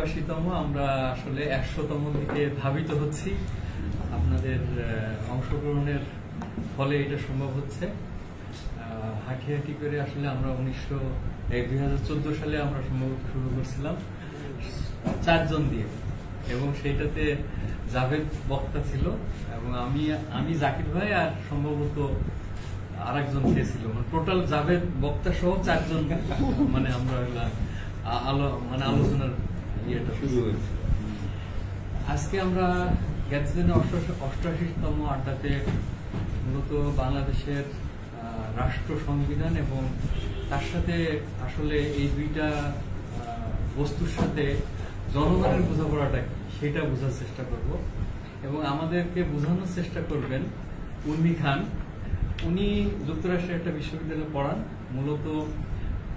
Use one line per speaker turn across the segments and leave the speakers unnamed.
৮৮তম, আমরা আসলে ১০০তম দিকে ধাবিত হচ্ছি। আপনাদের অংশগ্রহণের ফলে এটা সম্ভব হচ্ছে। হাঁটি হাঁটি করে আসলে আমরা ২০১৪ সালে আমরা সম্ভবত শুরু করছিলাম ৪ জন দিয়ে, এবং সেইটাতে জাভেদ বক্তা ছিল এবং আমি জাকির ভাই আর সম্ভবত আরেকজন ছিল, মানে টোটাল জাভেদ বক্তা সহ ৪ জন, মানে আমরা আলোচনার ইয়েটা শুরু হয়েছে। আজকে আমরা গ্যাটসেন ৮৮তম আড্ডাতে মূলত বাংলাদেশের রাষ্ট্র সংবিধান এবং তার সাথে আসলে এই দুইটা বস্তুর সাথে জনগণের বোঝাপড়াটা কি সেটা বোঝার চেষ্টা করব, এবং আমাদেরকে বোঝানোর চেষ্টা করবেন উর্মি খান। উনি যুক্তরাষ্ট্রের একটা বিশ্ববিদ্যালয়ে পড়ান, মূলত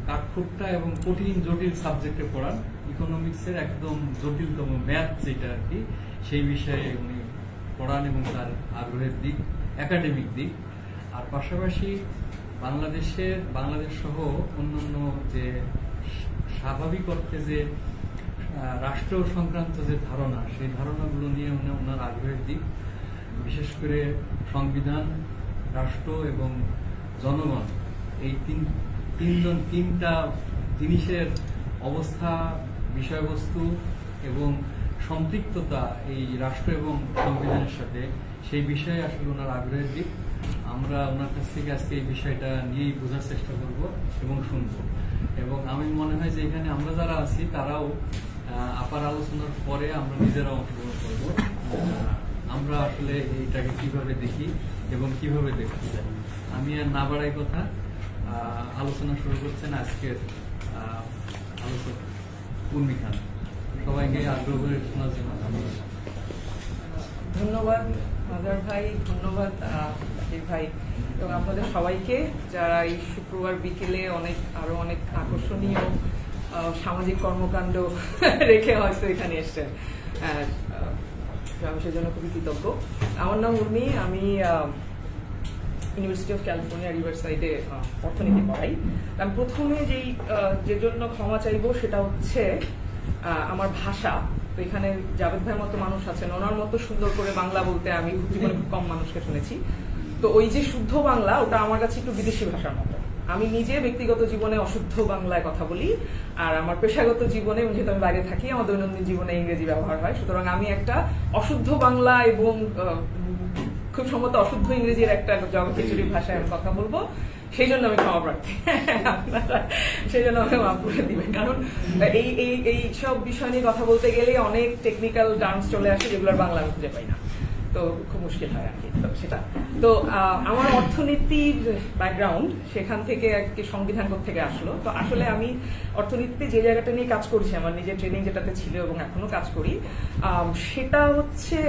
কাঠখোট্টা এবং কঠিন জটিল সাবজেক্টে পড়ান, ইকোনমিক্সের একদম জটিলতম ম্যাথ যেটা আর কি, সেই বিষয়ে উনি পড়ান এবং তার আগ্রহের দিক একাডেমিক দিক। আর পাশাপাশি বাংলাদেশ সহ অন্যান্য যে স্বাভাবিক অর্থে যে রাষ্ট্র সংক্রান্ত যে ধারণা, সেই ধারণাগুলো নিয়ে ওনার আগ্রহের দিক, বিশেষ করে সংবিধান, রাষ্ট্র এবং জনগণ, এই তিনটা জিনিসের অবস্থা, বিষয়বস্তু এবং সম্পৃক্ততা এই রাষ্ট্র এবং সংবিধানের সাথে, সেই বিষয়ে আসলে ওনার আগ্রহের দিক। আমরা ওনার কাছ থেকে আজকে এই বিষয়টা নিয়েই বোঝার চেষ্টা করব এবং শুনব, এবং আমি মনে হয় যে এখানে আমরা যারা আছি তারাও আপার আলোচনার পরে আমরা নিজেরা অংশগ্রহণ করব, আমরা আসলে এইটাকে কিভাবে দেখি এবং কিভাবে দেখতে চাই। আমি আর না বাড়াই কথা, আলোচনা শুরু করছেন আজকের আলোচক উর্মি খান। সবাইকে আগ্রহ করে শোনার জন্য
ধন্যবাদ মাদার ভাই, ধন্যবাদ জাকির ভাই, এবং আপনাদের সবাইকে যারা এই শুক্রবার বিকেলে আরো অনেক আকর্ষণীয় সামাজিক কর্মকাণ্ড রেখে হয়তো এখানে এসছেন। আমি সেজন্য খুবই কৃতজ্ঞ। আমার নাম উর্মি, আমি ইউনিভার্সিটি অফ ক্যালিফোর্নিয়া রিভারসাইডে অর্থনীতি পড়াই। আমি প্রথমে যে জন্য ক্ষমা চাইবো সেটা হচ্ছে আমার ভাষা। তো এখানে জাভেদ ভাইয়ের মতো মানুষ আছেন, ওনার মতো সুন্দর করে বাংলা বলতে আমি জীবনে খুব কম মানুষকে শুনেছি। তো ওই যে শুদ্ধ বাংলা, ওটা আমার কাছে একটু বিদেশি ভাষার মতো। আমি নিজে ব্যক্তিগত জীবনে অশুদ্ধ বাংলায় কথা বলি, আর আমার পেশাগত জীবনে, যেহেতু আমি বাইরে থাকি, আমার দৈনন্দিন জীবনে ইংরেজি ব্যবহার হয়। সুতরাং আমি একটা অশুদ্ধ বাংলা এবং খুব সম্ভবত অশুদ্ধ ইংরেজির একটা জগৎচুরি ভাষায় আমি কথা বলবো, সেই জন্য আমি ক্ষমা প্রার্থী। আপনারা সেই জন্য আমাকে মাফ করে দিবেন, কারণ এই সব বিষয় নিয়ে কথা বলতে গেলে অনেক টেকনিক্যাল টার্মস চলে আসে যেগুলোর বাংলা আমি খুঁজে পাই না, তো খুব মুশকিল হয় আর কি। সেটা তো আমার অর্থনীতির ব্যাকগ্রাউন্ড, সেখান থেকে সংবিধান থেকে আসলো। তো আসলে আমি অর্থনীতিতে যে জায়গাটা নিয়ে কাজ করছি, আমার নিজের ট্রেনিং যেটাতে ছিল এবং এখনো কাজ করি, সেটা হচ্ছে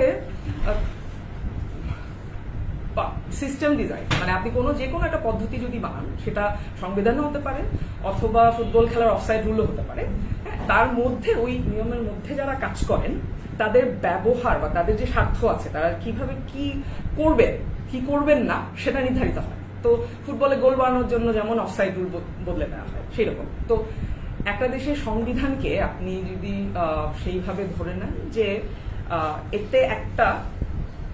সিস্টেম ডিজাইন। মানে আপনি যে কোনো একটা পদ্ধতি যদি বানান, সেটা সংবিধানও হতে পারে অথবা ফুটবল খেলার অফসাইড রুলও হতে পারে, তার মধ্যে ওই নিয়মের মধ্যে যারা কাজ করেন তাদের ব্যবহার বা তাদের যে স্বার্থ আছে, তারা কিভাবে কি করবেন কি করবেন না সেটা নির্ধারিত হয়। তো ফুটবলে গোল বানানোর জন্য যেমন অফসাইড রুল বদলে দেওয়া হয়, সেই রকম। তো একটা দেশের সংবিধানকে আপনি যদি সেইভাবে ধরে নেন যে এতে একটা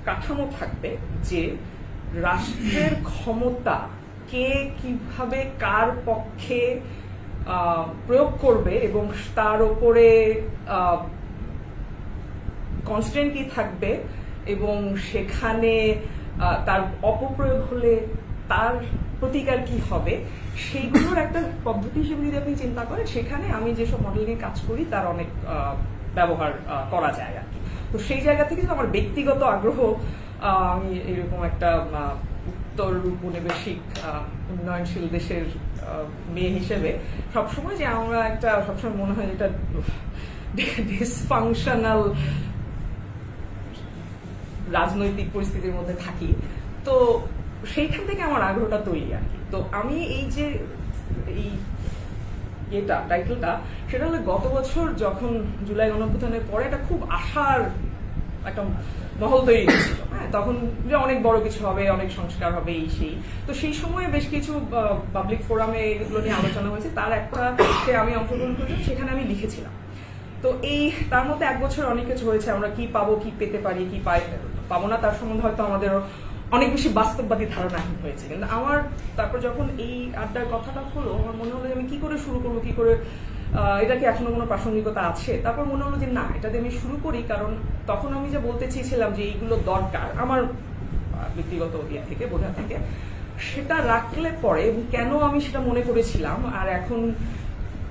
কাঠামো থাকবে যে রাষ্ট্রের ক্ষমতা কে কিভাবে কার পক্ষে প্রয়োগ করবে এবং তার উপরে কনস্ট্যান্ট কি থাকবে, এবং সেখানে তার অপপ্রয়োগ হলে তার প্রতিকার কি হবে, সেইগুলোর একটা পদ্ধতি হিসেবে যদি আপনি চিন্তা করেন, সেখানে আমি যেসব মডেল নিয়ে কাজ করি তার অনেক ব্যবহার করা যায় আর কি। তো সেই জায়গা থেকে আমার ব্যক্তিগত আগ্রহ, আমি এরকম একটা উত্তর উপনিবেশিক উন্নয়নশীল দেশের মেয়ে হিসেবে সবসময় যে আমরা সবসময় মনে হয় যেটা ডিসফাংশনাল রাজনৈতিক পরিস্থিতির মধ্যে থাকি, তো সেইখান থেকে আমার আগ্রহটা তৈরি আর কি। তো আমি এই যে টাইটেলটা, সেটা হলো গত বছর যখন জুলাই গণঅভ্যুত্থানের পরে একটা খুব আশার একটা মহল তৈরি হয়েছিল, তখন যে অনেক বড় কিছু হবে, অনেক সংস্কার হবে, এই সেই। তো সেই সময়ে বেশ কিছু পাবলিক ফোরামে এগুলো নিয়ে আলোচনা হয়েছে, তার একটা আমি অংশগ্রহণ করেছি, সেখানে আমি লিখেছিলাম তো এই তার মধ্যে 1 বছর অনেক কিছু হয়েছে। আমরা কি পাবো, কি পেতে পারি, কি পাবো না, তার সম্বন্ধে হয়তো আমাদের অনেক বেশি বাস্তববাদী ধারণা হয়েছে। কিন্তু আমার তারপর যখন এই আড্ডার কথাটা হলো, আমার মনে হলো আমি কি করে শুরু করবো, কি করে এটা কি এখনো কোনো প্রাসঙ্গিকতা আছে। তারপর মনে হলো যে না, এটাতে আমি শুরু করি, কারণ তখন আমি যে বলতে চেয়েছিলাম যে এইগুলো দরকার আমার ব্যক্তিগত ইয়ে থেকে, বোঝা থেকে, সেটা রাখলে পরে এবং কেন আমি সেটা মনে করেছিলাম আর এখন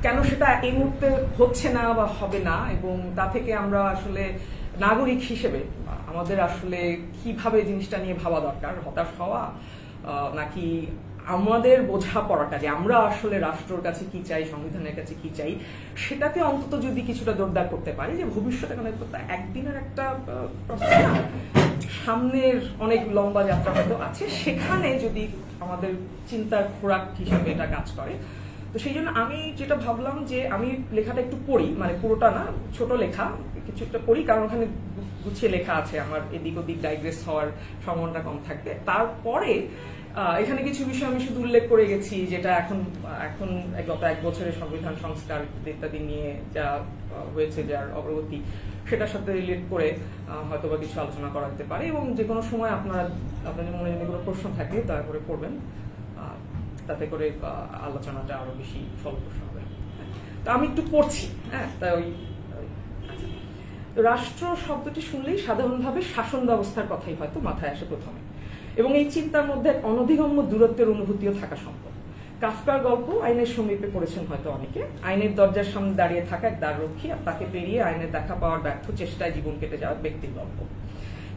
কেন সেটা এই মুহূর্তে হচ্ছে না বা হবে না, এবং তা থেকে আমরা আসলে নাগরিক হিসেবে আমাদের আসলে কিভাবে জিনিসটা নিয়ে ভাবা দরকার, হতাশ হওয়া নাকি আমাদের বোঝাপড়াটা যে আমরা আসলে রাষ্ট্রের কাছে কি চাই, সংবিধানের কাছে কি চাই, সেটাকে অন্তত যদি কিছুটা জোরদার করতে পারি যে ভবিষ্যতে একদিনের একটা সামনের অনেক লম্বা যাত্রা হয়তো আছে, সেখানে যদি আমাদের চিন্তার খোরাক হিসেবে এটা কাজ করে। তো সেই জন্য আমি যেটা ভাবলাম যে আমি লেখাটা একটু পড়ি, মানে পুরোটা না, ছোট লেখা কিছু একটা পড়ি, কারণ ওখানে গুছিয়ে লেখা আছে, আমার এদিক ওদিক ডাইগ্রেস হওয়ার সম্ভাবনাটা কম থাকবে। তারপরে এখানে কিছু বিষয় আমি শুধু উল্লেখ করে গেছি যেটা এখন গত 1 বছরের সংবিধান সংস্কার ইত্যাদি নিয়ে যা হয়েছে, যার অগ্রগতি, সেটার সাথে রিলেট করে হয়তো বা কিছু আলোচনা করা যেতে পারে। এবং যে কোনো সময় আপনাদের মনে যদি কোনো প্রশ্ন থাকে দয়া করে করবেন, তাতে করে আলোচনাটা আরো বেশি ফলপ্রসূ হবে। তো আমি একটু পড়ছি। হ্যাঁ, তাই রাষ্ট্র শব্দটি শুনলেই সাধারণভাবে শাসন ব্যবস্থার কথাই হয়তো মাথায় আসে প্রথমে, এবং এই চিন্তার মধ্যে এক অনধিগম্য দূরত্বের অনুভূতিও থাকা সম্ভব। কাফকার গল্প আইনের সমীপে পড়েছেন হয়তো অনেকে। আইনের দরজার সামনে দাঁড়িয়ে থাকা এক দ্বাররক্ষী আর তাকে পেরিয়ে আইনের দেখা পাওয়ার ব্যর্থ চেষ্টায় জীবন কেটে যাওয়া ব্যক্তির গল্প।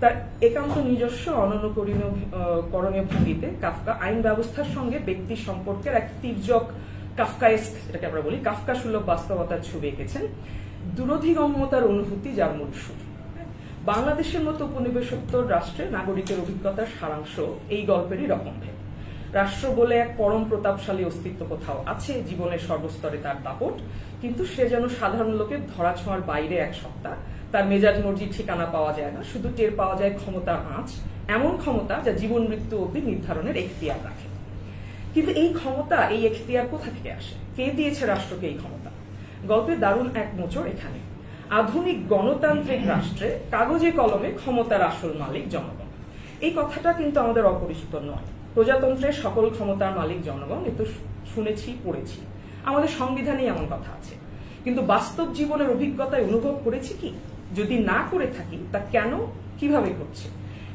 তার একান্ত নিজস্ব অননুকরণীয় ভঙ্গিতে কাফকা আইন ব্যবস্থার সঙ্গে ব্যক্তির সম্পর্কের এক তির্যক কাফকায়েস্ক, যেটাকে আমরা বলি কাফকা সুলভ বাস্তবতার ছবি এঁকেছেন, দূরধিগম্যতার অনুভূতি যার মূল সুর। বাংলাদেশের মতো উপনিবেশোত্তর রাষ্ট্রে নাগরিকের অভিজ্ঞতার সারাংশ এই গল্পেরই রকমভেদ। রাষ্ট্র বলে এক পরম প্রতাপশালী অস্তিত্ব কোথাও আছে, জীবনের সর্বস্তরে তার দাপট, কিন্তু সে যেন সাধারণ লোকের ধরাছোঁয়ার বাইরে এক সত্তা। তার মেজাজ মর্জির ঠিকানা পাওয়া যায় না, শুধু টের পাওয়া যায় ক্ষমতার আঁচ, এমন ক্ষমতা যা জীবন মৃত্যু অবধি নির্ধারণের এখতিয়ার রাখে। কিন্তু এই ক্ষমতা, এই এখতিয়ার কোথা থেকে আসে? কে দিয়েছে রাষ্ট্রকে এই ক্ষমতা? গল্পের দারুণ এক মোচড় এখানে। আধুনিক গণতান্ত্রিক রাষ্ট্রে কাগজে কলমে ক্ষমতার আসল মালিক জনগণ। এই কথাটা কিন্তু আমাদের অপরিচিত নয়। প্রজাতন্ত্রের সকল ক্ষমতার মালিক জনগণ, এ তো শুনেছি, পড়েছি, আমাদের সংবিধানেই এমন কথা আছে। কিন্তু বাস্তব জীবনের অভিজ্ঞতায় অনুভব করেছি কি? যদি না করে থাকি, তা কেন, কিভাবে ঘটছে?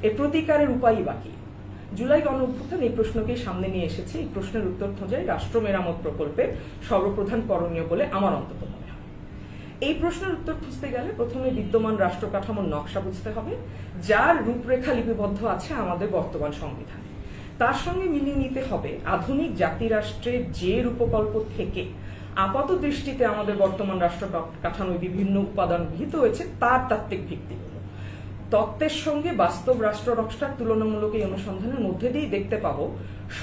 এর প্রতিকারের উপায়ই বাকি। জুলাই গণঅভ্যুত্থান এই প্রশ্নকেই সামনে নিয়ে এসেছে। এই প্রশ্নের উত্তর খোঁজাই রাষ্ট্র মেরামত প্রকল্পের সর্বপ্রধান করণীয় বলে আমার অন্তত মনে হয়। এই প্রশ্নের উত্তর খুঁজতে গেলে প্রথমে বিদ্যমান রাষ্ট্র কাঠামোর নকশা বুঝতে হবে, যার রূপরেখা লিপিবদ্ধ আছে আমাদের বর্তমান সংবিধানে। তার সঙ্গে মিলিয়ে নিতে হবে আধুনিক জাতিরাষ্ট্রের যে রূপকল্প থেকে আপাত দৃষ্টিতে আমাদের বর্তমান রাষ্ট্র কাঠামোয় বিভিন্ন উপাদান গৃহীত হয়েছে তার তাত্ত্বিক ভিত্তিগুলো। তত্ত্বের সঙ্গে বাস্তব রাষ্ট্র নকশার তুলনামূলক এই অনুসন্ধানের মধ্যে দিয়েই দেখতে পাবো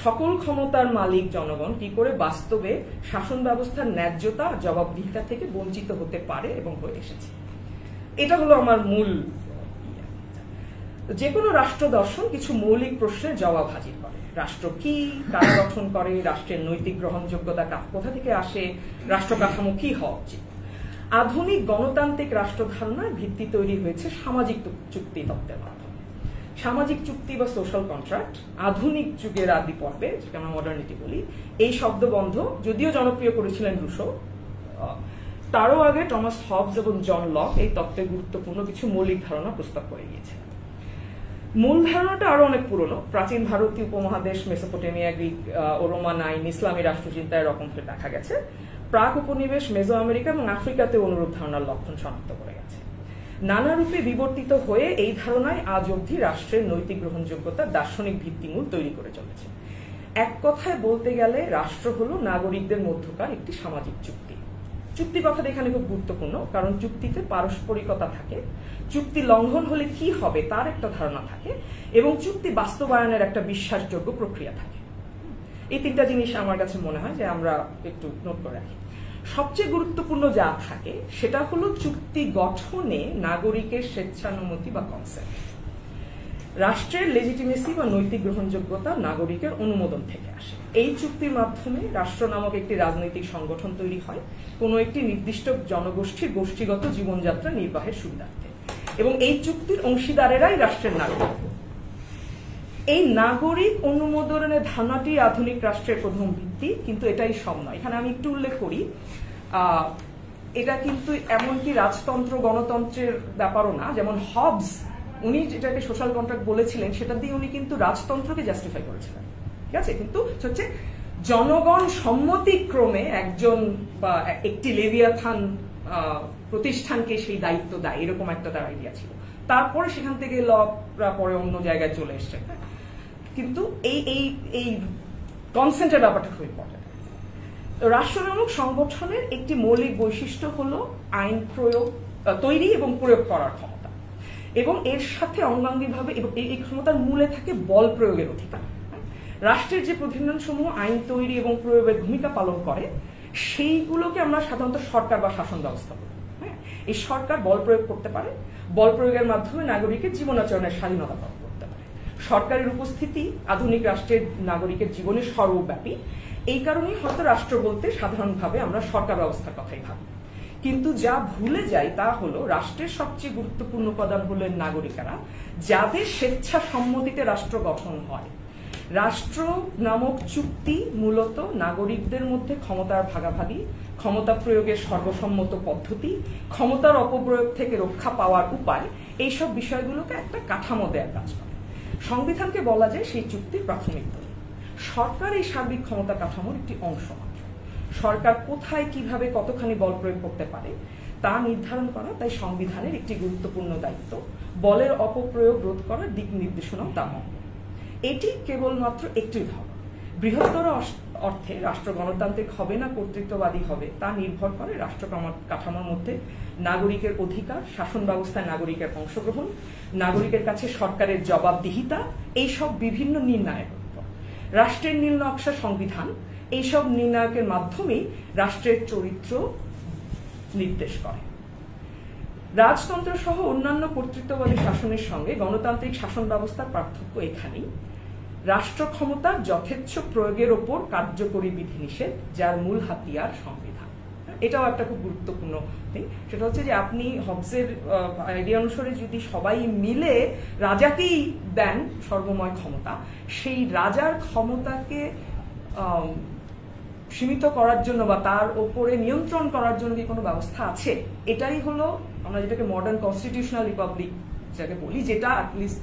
সকল ক্ষমতার মালিক জনগণ কি করে বাস্তবে শাসন ব্যবস্থার ন্যায্যতা, জবাবদিহিতা থেকে বঞ্চিত হতে পারে এবং হয়ে এসেছে। এটা হলো আমার মূল। যে কোনো রাষ্ট্র দর্শন কিছু মৌলিক প্রশ্নের জবাব হাজির করে। রাষ্ট্র কি, কারা গঠন করে, রাষ্ট্রের নৈতিক গ্রহণযোগ্যতা কোথা থেকে আসে, রাষ্ট্র কাঠামো কি হওয়া উচিত। আধুনিক গণতান্ত্রিক রাষ্ট্র ধারণার ভিত্তি তৈরি হয়েছে সামাজিক চুক্তি তত্ত্বের মাধ্যমে। সামাজিক চুক্তি বা সোশ্যাল কন্ট্রাক্ট আধুনিক যুগের আদি পর্বে, যেটা আমরা মডার্নিটি বলি, এই শব্দবন্ধ যদিও জনপ্রিয় করেছিলেন রুশো, তারও আগে টমাস হবস এবং জন লক এই তত্ত্বের গুরুত্বপূর্ণ কিছু মৌলিক ধারণা প্রস্তাব করে গিয়েছেন। মূল ধারণাটা আরো অনেক পুরনো। প্রাচীন ভারতীয় উপমহাদেশ, মেসোপটেমিয়া, গ্রিক ও রোমান আইন, ইসলামী রাষ্ট্রচিন্তায় এরকম দেখা গেছে। প্রাক উপনিবেশ, মেজো আমেরিকা এবং আফ্রিকাতে অনুরূপ ধারণার লক্ষণ শনাক্ত করে গেছে। নানা রূপে বিবর্তিত হয়ে এই ধারণায় আজ অবধি রাষ্ট্রের নৈতিক গ্রহণযোগ্যতার দার্শনিক ভিত্তিমূল তৈরি করে চলেছে। এক কথায় বলতে গেলে রাষ্ট্র হলো নাগরিকদের মধ্যকার একটি সামাজিক চুক্তি। চুক্তি কথাটা এখানে খুব গুরুত্বপূর্ণ, কারণ চুক্তিতে পারস্পরিকতা থাকে, চুক্তি লঙ্ঘন হলে কি হবে তার একটা ধারণা থাকে, এবং চুক্তি বাস্তবায়নের একটা বিশ্বাসযোগ্য প্রক্রিয়া থাকে। এই তিনটা জিনিস আমার কাছে মনে হয় যে আমরা একটু নোট করে রাখি। সবচেয়ে গুরুত্বপূর্ণ যা থাকে সেটা হলো চুক্তি গঠনে নাগরিকের স্বেচ্ছানুমতি বা কনসেন্ট। রাষ্ট্রের লেজিটিমেসি বা নৈতিক গ্রহণযোগ্যতা নাগরিকের অনুমোদন থেকে আসে। এই চুক্তির মাধ্যমে রাষ্ট্র নামক একটি রাজনৈতিক সংগঠন তৈরি হয় কোনো একটি নির্দিষ্ট জনগোষ্ঠীর গোষ্ঠীগত জীবনযাত্রা নির্বাহের সুবিধার্থে, এবং এই চুক্তির অংশীদারেরাই রাষ্ট্রের নাগরিক। এই নাগরিক অনুমোদনের ধারণাটি আধুনিক রাষ্ট্রের প্রথম ভিত্তি, কিন্তু এটাই সব নয়। এখানে আমি একটু উল্লেখ করি, এটা কিন্তু এমনকি রাজতন্ত্র গণতন্ত্রের ব্যাপারও না। যেমন হবস উনি যেটাকে সোশ্যাল কন্ট্রাক্ট বলেছিলেন সেটা দিয়ে উনি কিন্তু রাজতন্ত্রকে জাস্টিফাই করেছিলেন, ঠিক আছে। কিন্তু হচ্ছে জনগণ সম্মতিক্রমে একজন বা একটি লেভিয়াথান প্রতিষ্ঠানকে সেই দায়িত্ব দেয়, এরকম একটা তার আইডিয়া ছিল। তারপরে সেখান থেকে লরা পরে অন্য জায়গায় চলে এসছে। কিন্তু এই কনসেন্টের ব্যাপারটা খুব ইম্পর্টেন্ট। রাষ্ট্র নামক সংগঠনের একটি মৌলিক বৈশিষ্ট্য হলো আইন প্রয়োগ তৈরি এবং প্রয়োগ করার ক্ষমতা, এবং এর সাথে অঙ্গাঙ্গিভাবে এই ক্ষমতার মূলে থাকে বল প্রয়োগের অধিকার। রাষ্ট্রের যে প্রতিষ্ঠানসমূহ আইন তৈরি এবং প্রয়োগের ভূমিকা পালন করে সেইগুলোকে আমরা সাধারণত সরকার বা শাসন ব্যবস্থা বলি। এই সরকার বল প্রয়োগ করতে পারে, বল প্রয়োগের মাধ্যমে নাগরিকের জীবনাচরণের স্বাধীনতা পালন করতে পারে। সরকারের উপস্থিতি আধুনিক রাষ্ট্রের নাগরিকের জীবনে সর্বব্যাপী। এই কারণেই হয়তো রাষ্ট্র বলতে সাধারণভাবে আমরা সরকার ব্যবস্থার কথাই ভাবি, কিন্তু যা ভুলে যাই তা হলো রাষ্ট্রের সবচেয়ে গুরুত্বপূর্ণ উপাদান হলেন নাগরিকেরা, যাদের স্বেচ্ছা সম্মতিতে রাষ্ট্র গঠন হয়। রাষ্ট্র নামক চুক্তি মূলত নাগরিকদের মধ্যে ক্ষমতার ভাগাভাগি, ক্ষমতা প্রয়োগের সর্বসম্মত পদ্ধতি, ক্ষমতার অপপ্রয়োগ থেকে রক্ষা পাওয়ার উপায়, এইসব বিষয়গুলোকে একটা কাঠামো দেওয়ার কাজ করে। সংবিধানকে বলা যায় সেই চুক্তির প্রাথমিক দলিল। সরকার এই সার্বিক ক্ষমতা কাঠামোর একটি অংশ মাত্র। সরকার কোথায় কিভাবে কতখানি বল প্রয়োগ করতে পারে তা নির্ধারণ করা তাই সংবিধানের একটি গুরুত্বপূর্ণ দায়িত্ব। বলের অপপ্রয়োগ রোধ করার দিক নির্দেশনাও তা মনে। এটি কেবলমাত্র একটি উদাহরণ। বৃহত্তর অর্থে রাষ্ট্র গণতান্ত্রিক হবে না কর্তৃত্ববাদী হবে তা নির্ভর করে রাষ্ট্র কাঠামোর মধ্যে নাগরিকের অধিকার, শাসন ব্যবস্থায় নাগরিকের অংশগ্রহণ, নাগরিকের কাছে সরকারের জবাবদিহিতা, এইসব বিভিন্ন নির্ণায়ক। রাষ্ট্রের নীল নকশা সংবিধান এইসব নির্ণায়কের মাধ্যমেই রাষ্ট্রের চরিত্র নির্দেশ করে। রাজতন্ত্র সহ অন্যান্য কর্তৃত্ববাদী শাসনের সঙ্গে গণতান্ত্রিক শাসন ব্যবস্থার পার্থক্য এখানেই। রাষ্ট্র ক্ষমতার যথেচ্ছ প্রয়োগের ওপর কার্যকরী বিধিনিষেধ, যার মূল হাতিয়ার সংবিধান। এটাও একটা খুব গুরুত্বপূর্ণ দিক। সেটা হচ্ছে যে আপনি হবসের আইডিয়া অনুসারে যদি সবাই মিলে রাজাকেই দেন সর্বময় ক্ষমতা, সেই রাজার ক্ষমতাকে সীমিত করার জন্য বা তার ওপরে নিয়ন্ত্রণ করার জন্য কি কোনো ব্যবস্থা আছে? এটাই হলো আমরা যেটাকে মডার্ন কনস্টিটিউশনাল রিপাবলিক যাকে বলি, যেটা অ্যাটলিস্ট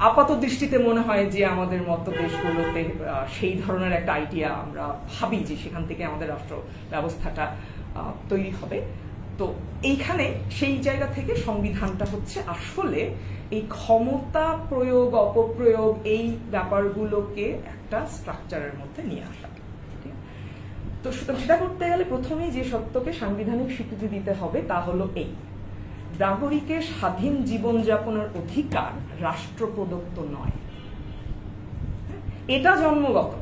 আপাত দৃষ্টিতে মনে হয় যে আমাদের মতো দেশগুলোতে সেই ধরনের একটা আইডিয়া আমরা ভাবি যে সেখান থেকে আমাদের রাষ্ট্র ব্যবস্থাটা তৈরি হবে। তো এইখানে সেই জায়গা থেকে সংবিধানটা হচ্ছে আসলে এই ক্ষমতা প্রয়োগ অপপ্রয়োগ এই ব্যাপারগুলোকে একটা স্ট্রাকচারের মধ্যে নিয়ে আসা। তো সেটা করতে গেলে প্রথমেই যে সত্যকে সাংবিধানিক স্বীকৃতি দিতে হবে তা হলো এই: নাগরিকের স্বাধীন জীবনযাপনের অধিকার রাষ্ট্র প্রদত্ত নয়, এটা জন্মগত।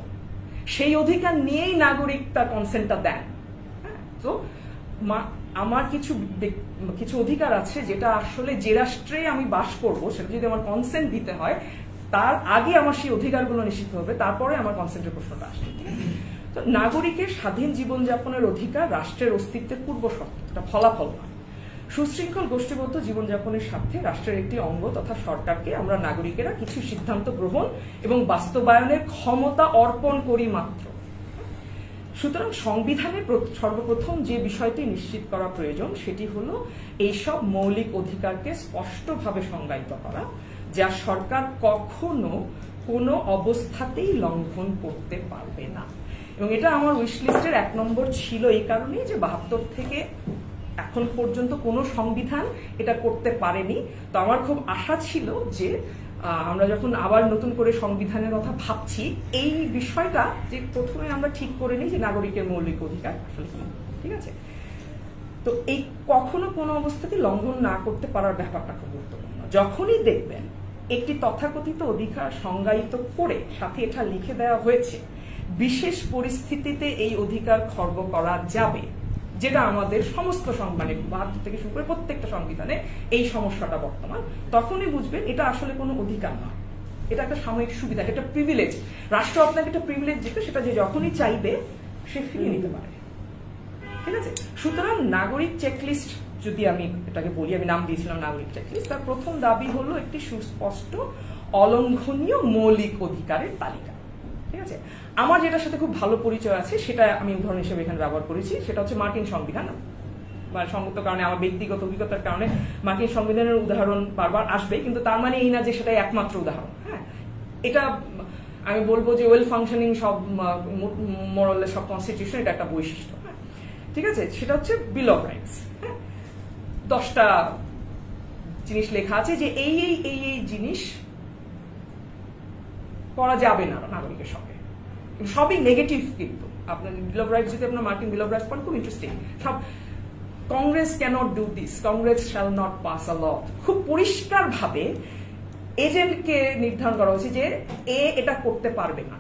সেই অধিকার নিয়েই নাগরিক তার কনসেন্টটা দেন। তো আমার কিছু অধিকার আছে যেটা আসলে যে রাষ্ট্রে আমি বাস করব সেটা যদি আমার কনসেন্ট দিতে হয় তার আগে আমার সেই অধিকারগুলো নিশ্চিত হবে, তারপরে আমার কনসেন্টের প্রশ্নটা আসে। তো নাগরিকের স্বাধীন জীবনযাপনের অধিকার রাষ্ট্রের অস্তিত্বের পূর্ব শর্ত, এটা ফলাফল নয়। সুশৃঙ্খল গোষ্ঠীবদ্ধ জীবনযাপনের স্বার্থে রাষ্ট্রের একটি অঙ্গ তথা সরকারকে আমরা নাগরিকেরা কিছু সিদ্ধান্ত গ্রহণ এবং বাস্তবায়নের ক্ষমতা অর্পণ করি মাত্র। সুতরাং সংবিধানের সর্বপ্রথম যে বিষয়টি নিশ্চিত করা প্রয়োজন সেটি হলো এইসব মৌলিক অধিকারকে স্পষ্টভাবে সংজ্ঞায়িত করা, যা সরকার কখনো কোনো অবস্থাতেই লঙ্ঘন করতে পারবে না। এবং এটা আমার উইশ লিস্টের 1 নম্বর ছিল এই কারণেই যে 72 থেকে এখন পর্যন্ত কোনো সংবিধান এটা করতে পারেনি। তো আমার খুব আশা ছিল যে আমরা যখন আবার নতুন করে সংবিধানের কথা ভাবছি এই বিষয়টা যে প্রথমে আমরা ঠিক করে নিই যে নাগরিকের মৌলিক অধিকার আসলে কি, ঠিক আছে। তো এই কখনো কোনো অবস্থাতে লঙ্ঘন না করতে পারার ব্যাপারটা খুব গুরুত্বপূর্ণ। যখনই দেখবেন একটি তথাকথিত অধিকার সংজ্ঞায়িত করে সাথে এটা লিখে দেওয়া হয়েছে বিশেষ পরিস্থিতিতে এই অধিকার খর্ব করা যাবে, যেটা আমাদের সমস্ত মানে ৭২ থেকে শুরু করে প্রত্যেকটা সংবিধানে এই সমস্যাটা বর্তমান, তখনই বুঝবেন এটা আসলে কোনো অধিকার নয়, এটা একটা সাময়িক সুবিধা, একটা প্রিভিলেজ। রাষ্ট্র আপনাকে একটা প্রিভিলেজ দিতে, সেটা যে যখনই চাইবে সে ফিরিয়ে নিতে পারে, ঠিক আছে? সুতরাং নাগরিক চেকলিস্ট যদি আমি এটাকে বলি, আমি নাম দিয়েছিলাম নাগরিক চেকলিস্ট, তার প্রথম দাবি হলো একটি সুস্পষ্ট অলঙ্ঘনীয় মৌলিক অধিকারের তালিকা, ঠিক আছে? আমার যেটার সাথে খুব ভালো পরিচয় আছে সেটা আমি উদাহরণ হিসেবে এখানে ব্যবহার করেছি, সেটা হচ্ছে মার্কিন সংবিধান। সঙ্গত কারণে, আমার ব্যক্তিগত অভিজ্ঞতার কারণে মার্কিন সংবিধানের উদাহরণ বারবার আসবে, কিন্তু তার মানে এই না যে সেটাই একমাত্র উদাহরণ। হ্যাঁ, এটা আমি বলবো যে ওয়েল ফাংশনিং সব মোরালে সব কনস্টিটিউশন এটা একটা বৈশিষ্ট্য। হ্যাঁ, ঠিক আছে? সেটা হচ্ছে বিল অফ রাইটস। হ্যাঁ, 10টা জিনিস লেখা আছে যে এই এই এই এই জিনিস করা যাবে না নাগরিকের সঙ্গে, সবই নেগেটিভ। কিন্তু আপনার বিল অফ রাইটস যদি আপনার মার্কিন বিল অফ রাইটস পড়েন, খুব ইন্টারেস্টিং। সব Congress cannot do this, Congress shall not pass a law, খুব পরিষ্কার ভাবে এজেন্টকে নির্ধারণ করা হয়েছে যে এটা করতে পারবে না,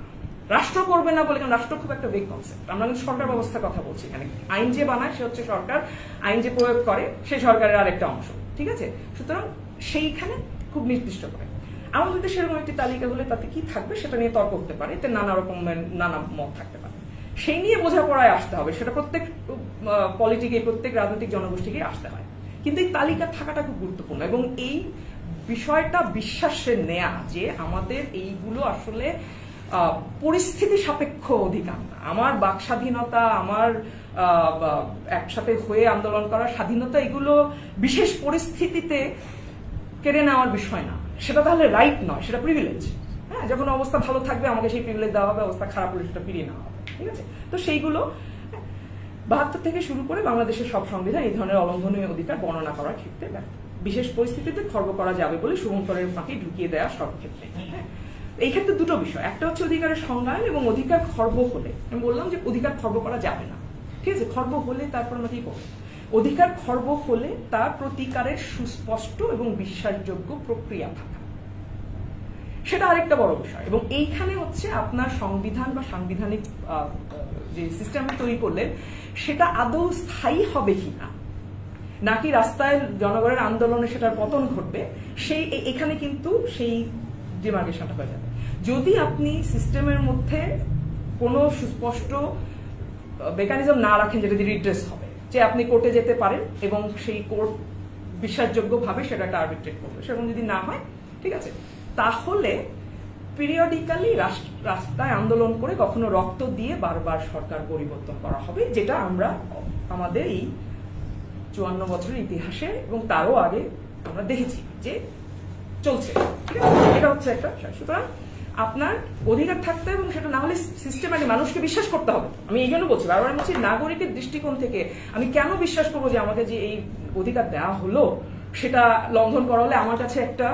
রাষ্ট্র করবে না বলে। কারণ রাষ্ট্র খুব একটা বেগ কনসেপ্ট, আমরা কিন্তু সরকার ব্যবস্থার কথা বলছি এখানে। আইন যে বানায় সে হচ্ছে সরকার, আইন যে প্রয়োগ করে সে সরকারের আরেকটা অংশ, ঠিক আছে? সুতরাং সেইখানে খুব নির্দিষ্ট করে আমাদের দেশে সেরকম একটি তালিকা হলে তাতে কি থাকবে সেটা নিয়ে তর্ক করতে পারে, এতে নানা রকমের নানা মত থাকতে পারে, সেই নিয়ে বোঝাপড়ায় আসতে হবে। সেটা প্রত্যেক পলিটিকে, প্রত্যেক রাজনৈতিক জনগোষ্ঠীকে আসতে হয়। কিন্তু এই তালিকা থাকাটা খুব গুরুত্বপূর্ণ, এবং এই বিষয়টা বিশ্বাসে নেয়া যে আমাদের এইগুলো আসলে পরিস্থিতি সাপেক্ষ অধিকার না। আমার বাক স্বাধীনতা, আমার একসাথে হয়ে আন্দোলন করার স্বাধীনতা, এগুলো বিশেষ পরিস্থিতিতে কেড়ে নেওয়ার বিষয় না, সেটা তাহলে রাইট নয়, সেটা প্রিভিলেজ। হ্যাঁ, যখন অবস্থা ভালো থাকবে আমাকে সেই প্রিভিলেজ দেওয়া হবে, অবস্থা খারাপ হলে সেটা ফিরিয়ে নেওয়া হবে, ঠিক আছে? তো সেইগুলো ৭২ থেকে শুরু করে বাংলাদেশের সব সংবিধান এই ধরনের অলঙ্ঘনীয় অধিকার বর্ণনা করার ক্ষেত্রে বিশেষ পরিস্থিতিতে খর্ব করা যাবে বলে শুভঙ্করের ফাঁকি ঢুকিয়ে দেওয়া সব ক্ষেত্রে। হ্যাঁ, এই ক্ষেত্রে দুটো বিষয়, একটা হচ্ছে অধিকারের সংজ্ঞায়ন এবং অধিকার খর্ব হলে। আমি বললাম যে অধিকার খর্ব করা যাবে না, ঠিক আছে? খর্ব হলে তারপর আমরা কি করবো? অধিকার খর্ব হলে তার প্রতিকারের সুস্পষ্ট এবং বিশ্বাসযোগ্য প্রক্রিয়া থাকা, সেটা আরেকটা বড় বিষয়। এবং এইখানে হচ্ছে আপনার সংবিধান বা সাংবিধানিক যে সিস্টেম তৈরি করলেন সেটা আদৌ স্থায়ী হবে কিনা, নাকি রাস্তায় জনগণের আন্দোলনে সেটার পতন ঘটবে, সেই এখানে কিন্তু সেই ডিমার্কেশনটা হয়ে যাবে। যদি আপনি সিস্টেমের মধ্যে কোনো সুস্পষ্ট মেকানিজম না রাখেন যেটা দিয়ে রিড্রেস হবে, যে আপনি কোর্টে যেতে পারেন এবং সেই কোর্ট বিশ্বাসযোগ্য ভাবে সেটা একটা আরবিট্রেট করবে, সেরকম যদি না হয়, ঠিক আছে, তাহলে পিরিয়ডিক্যালি রাস্তায় আন্দোলন করে কখনো রক্ত দিয়ে বারবার সরকার পরিবর্তন করা হবে, যেটা আমরা আমাদের এই ৫৪ বছরের ইতিহাসে এবং তারও আগে আমরা দেখেছি যে চলছে, ঠিক আছে? এটা হচ্ছে একটা বিষয়। সুতরাং আপনার অধিকার থাকতে এবং সেটা না হলে সিস্টেম্যাটিক মানুষকে বিশ্বাস করতে হবে। আমি এই জন্য বলছি, বারবার বলছি, নাগরিকের দৃষ্টিকোণ থেকে আমি কেন বিশ্বাস করবো যে আমাকে যে এই অধিকার দেওয়া হলো সেটা লঙ্ঘন করা হলে আমার কাছে একটা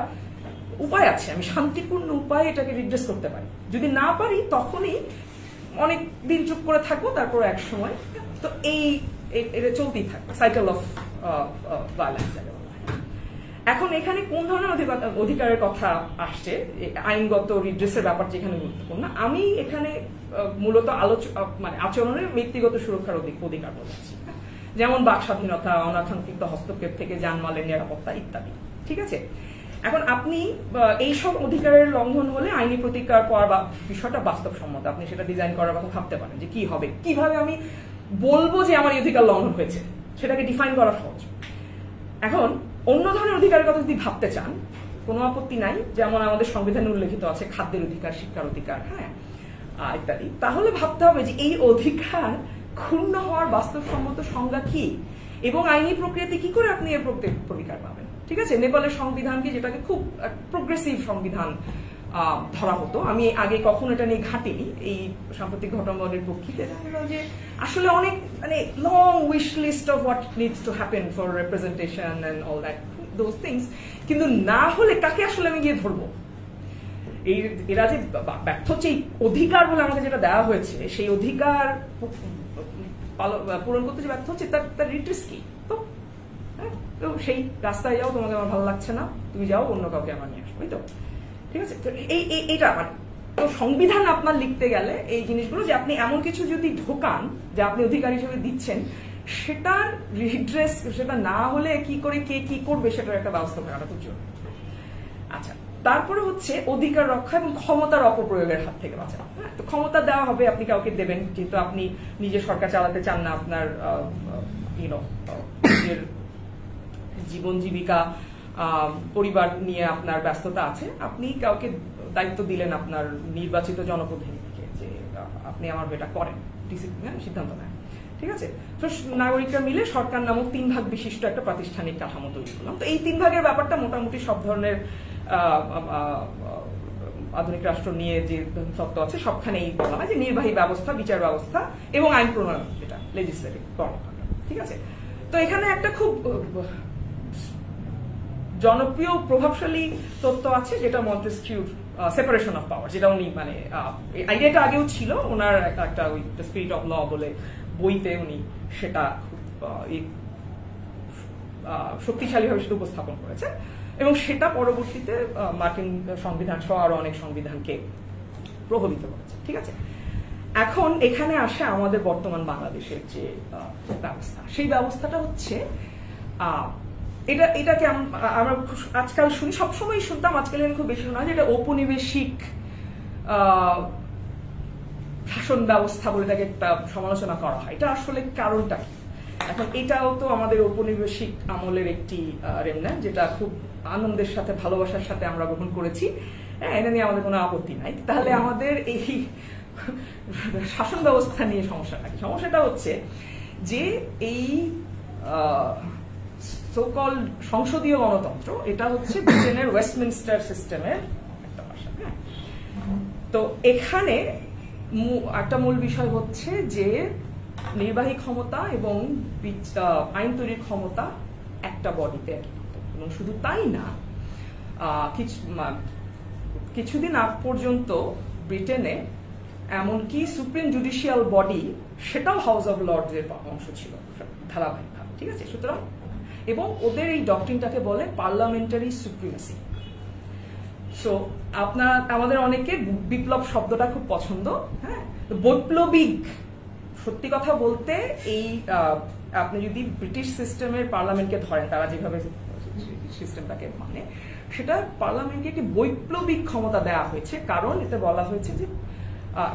উপায় আছে, আমি শান্তিপূর্ণ উপায়ে এটাকে রিড্রেস করতে পারি। যদি না পারি তখনই অনেক দিন চুপ করে থাকবো, তারপর এক সময় তো এটা চলতেই থাকবে, সাইকেল অফ ভায়োলেন্স। এখন এখানে কোন ধরনের অধিকারের কথা আসছে, আইনগত রিড্রেসের ব্যাপার যেখানে গুরুত্বপূর্ণ, আমি এখানে মূলত আচরণের ব্যক্তিগত সুরক্ষার অধিকার বলছি, যেমন বাক স্বাধীনতা, অনাকাঙ্ক্ষিত হস্তক্ষেপ থেকে জানমালের নিরাপত্তা ইত্যাদি, ঠিক আছে? এখন আপনি এইসব অধিকারের লঙ্ঘন হলে আইনি প্রতিকার পাওয়ার বিষয়টা বাস্তবসম্মত, আপনি সেটা ডিজাইন করার কথা ভাবতে পারেন যে কি হবে, কিভাবে আমি বলবো যে আমার এই অধিকার লঙ্ঘন হয়েছে, সেটাকে ডিফাইন করা সহজ। এখন অন্য ধরনের অধিকারের কথা যদি ভাবতে চান, কোনো আপত্তি নাই, যেমন আমাদের সংবিধানে উল্লেখিত আছে খাদ্যের অধিকার, শিক্ষার অধিকার, হ্যাঁ, ইত্যাদি। তাহলে ভাবতে হবে যে এই অধিকার ক্ষুণ্ণ হওয়ার বাস্তবসম্মত সংজ্ঞা কি এবং আইনি প্রক্রিয়াতে কি করে আপনি এর প্রতিকার পাবেন, ঠিক আছে? নেপালের সংবিধানকে, যেটাকে খুব প্রোগ্রেসিভ সংবিধান ধরা হতো, আমি আগে কখনো এটা নিয়ে ঘাটিনি, এই সাম্প্রতিক ঘটনাবলীর প্রেক্ষিতে যে আসলে অনেক long wish list of what needs to happen for representation and all that those things, কিন্তু না হলে কাকে আসলে আমি গিয়ে ধরবো? এরা যে ব্যর্থ হচ্ছে, এই অধিকার বলে আমাকে যেটা দেওয়া হয়েছে সেই অধিকার পূরণ করতে যে ব্যর্থ হচ্ছে তার রিড্রেস কি? তো সেই রাস্তায় যাও, তোমাকে আমার ভালো লাগছে না, তুমি যাও, অন্য কাউকে আমার নিয়ে আসবো, তো ঠিক আছে? তো এইটা তো সংবিধান আপনার লিখতে গেলে এই জিনিসগুলো, যে আপনি এমন কিছু যদি ঢোকান যে আপনি অধিকার হিসেবে দিচ্ছেন, সেটার রিড্রেস, সেটা না হলে কি করে কে কি করবে সেটার একটা ব্যবস্থা থাকাটা খুব জরুরি। আচ্ছা, তারপরে হচ্ছে অধিকার রক্ষা এবং ক্ষমতার অপপ্রয়োগের হাত থেকে বাঁচা। তো ক্ষমতা দেওয়া হবে, আপনি কাউকে দেবেন, যেহেতু আপনি নিজে সরকার চালাতে চান না, আপনার নিজের জীবন জীবিকা পরিবার নিয়ে আপনার ব্যস্ততা আছে, আপনি কাউকে দায়িত্ব দিলেন আপনার নির্বাচিত জনপ্রতিনিধিকে যে আপনি আমার এটা করেন, সিদ্ধান্ত নেন, ঠিক আছে। তো নাগরিকরা মিলে সরকার নামক 3 ভাগ বিশিষ্ট একটা প্রাতিষ্ঠানিক কাঠামো তৈরি করলাম। তো এই 3 ভাগের ব্যাপারটা মোটামুটি সব ধরনের আধুনিক রাষ্ট্র নিয়ে যে তত্ত্ব আছে সবখানেই বলা হয় যে নির্বাহী ব্যবস্থা, বিচার ব্যবস্থা এবং আইন প্রণয়ন, যেটা লেজিসলেটিভ কর্মকাণ্ড, ঠিক আছে। তো এখানে একটা খুব জনপ্রিয় প্রভাবশালী তত্ত্ব আছে যেটা মন্টেস্কিউর সেপারেশন অফ পাওয়ার, যেটা উনি মানে আইডিয়াটা আগেও ছিল, ওনার একটা ওই স্পিরিট অফ ল বলে বইতে উনি সেটা খুব শক্তিশালীভাবে সেটা উপস্থাপন করেছে এবং সেটা পরবর্তীতে মার্কিন সংবিধান সহ আরো অনেক সংবিধানকে প্রভাবিত করেছে, ঠিক আছে। এখন এখানে আসে আমাদের বর্তমান বাংলাদেশের যে ব্যবস্থা, সেই ব্যবস্থাটা হচ্ছে এটাকে আমরা আজকাল শুনি, সবসময় শুনতাম, আজকাল খুব বেশি শোনা হয়, যেটা ঔপনিবেশিক শাসন ব্যবস্থা বলে এটাকে একটা সমালোচনা করা হয়। এটা আসলে কারণটা কি? এখন এটাও তো আমাদের ঔপনিবেশিক আমলের একটি রেমন্যান্ট, যেটা খুব আনন্দের সাথে ভালোবাসার সাথে আমরা গ্রহণ করেছি, এটা নিয়ে আমাদের কোনো আপত্তি নাই। তাহলে আমাদের এই শাসন ব্যবস্থা নিয়ে সমস্যাটা কি? সমস্যাটা হচ্ছে যে এই সোকল সংসদীয় গণতন্ত্র, এটা হচ্ছে ব্রিটেনের ওয়েস্টমিনস্টার সিস্টেমের একটা ভাষা। তো এখানে একটা মূল বিষয় হচ্ছে যে নির্বাহী ক্ষমতা এবং আইন তৈরির ক্ষমতা একটা বডিতে, এবং শুধু তাই না, কিছুদিন আগ পর্যন্ত ব্রিটেনে এমনকি সুপ্রিম জুডিশিয়াল বডি সেটাও হাউস অব লর্ডসের অংশ ছিল ধারাবাহিকভাবে, ঠিক আছে। সুতরাং এবং ওদের এই ডক্ট্রিনটাকে বলে পার্লামেন্টারি সুপ্রিমেসি। সো আমাদের অনেকে বিপ্লব শব্দটা খুব পছন্দ, হ্যাঁ, বৈপ্লবিক, সত্যি কথা বলতে এই আপনি যদি ব্রিটিশ সিস্টেমের পার্লামেন্টকে ধরেন, তারা যেভাবে সিস্টেমটাকে মানে, সেটা পার্লামেন্টকে একটি বৈপ্লবিক ক্ষমতা দেওয়া হয়েছে, কারণ এতে বলা হয়েছে যে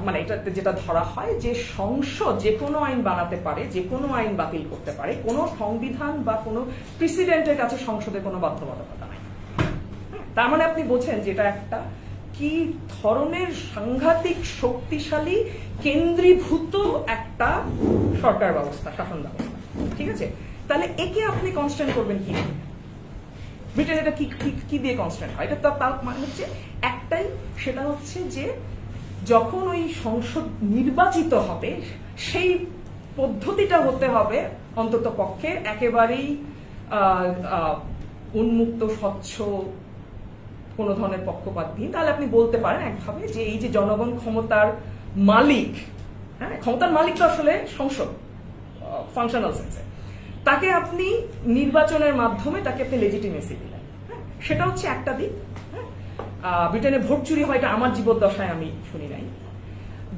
মানে এটাতে যেটা ধরা হয় যে সংসদ যে কোনো আইন বানাতে পারে, যে কোনো আইন বাতিল করতে পারে, কোনো সংবিধান বা কোনো প্রেসিডেন্টের কাছে সংসদের কোনো বাধ্যবাধকতা নাই। তার মানে আপনি বোঝেন যে এটা একটা কি ধরনের সাংঘাতিক শক্তিশালী কেন্দ্রীভূত একটা সরকার ব্যবস্থা, শাসন ব্যবস্থা, ঠিক আছে। তাহলে একে আপনি কনস্ট্যান্ট করবেন কি? ব্রিটেন এটা কি দিয়ে কনস্ট্যান্ট হয়? এটা তার মানে হচ্ছে একটাই, সেটা হচ্ছে যে যখন ওই সংসদ নির্বাচিত হবে সেই পদ্ধতিটা হতে হবে অন্তত পক্ষে একেবারেই উন্মুক্ত, স্বচ্ছ, কোন ধরনের পক্ষপাতহীন। তাহলে আপনি বলতে পারেন একভাবে যে এই যে জনগণ ক্ষমতার মালিক, হ্যাঁ, ক্ষমতার মালিক তো আসলে সংসদ ফাংশনাল সেন্সে, তাকে আপনি নির্বাচনের মাধ্যমে তাকে আপনি লেজিটিমেসি দিলেন, হ্যাঁ, সেটা হচ্ছে একটা দিক। ব্রিটেনে ভোট চুরি হয়, এটা আমার জীবদ্দশায় আমি শুনি নাই।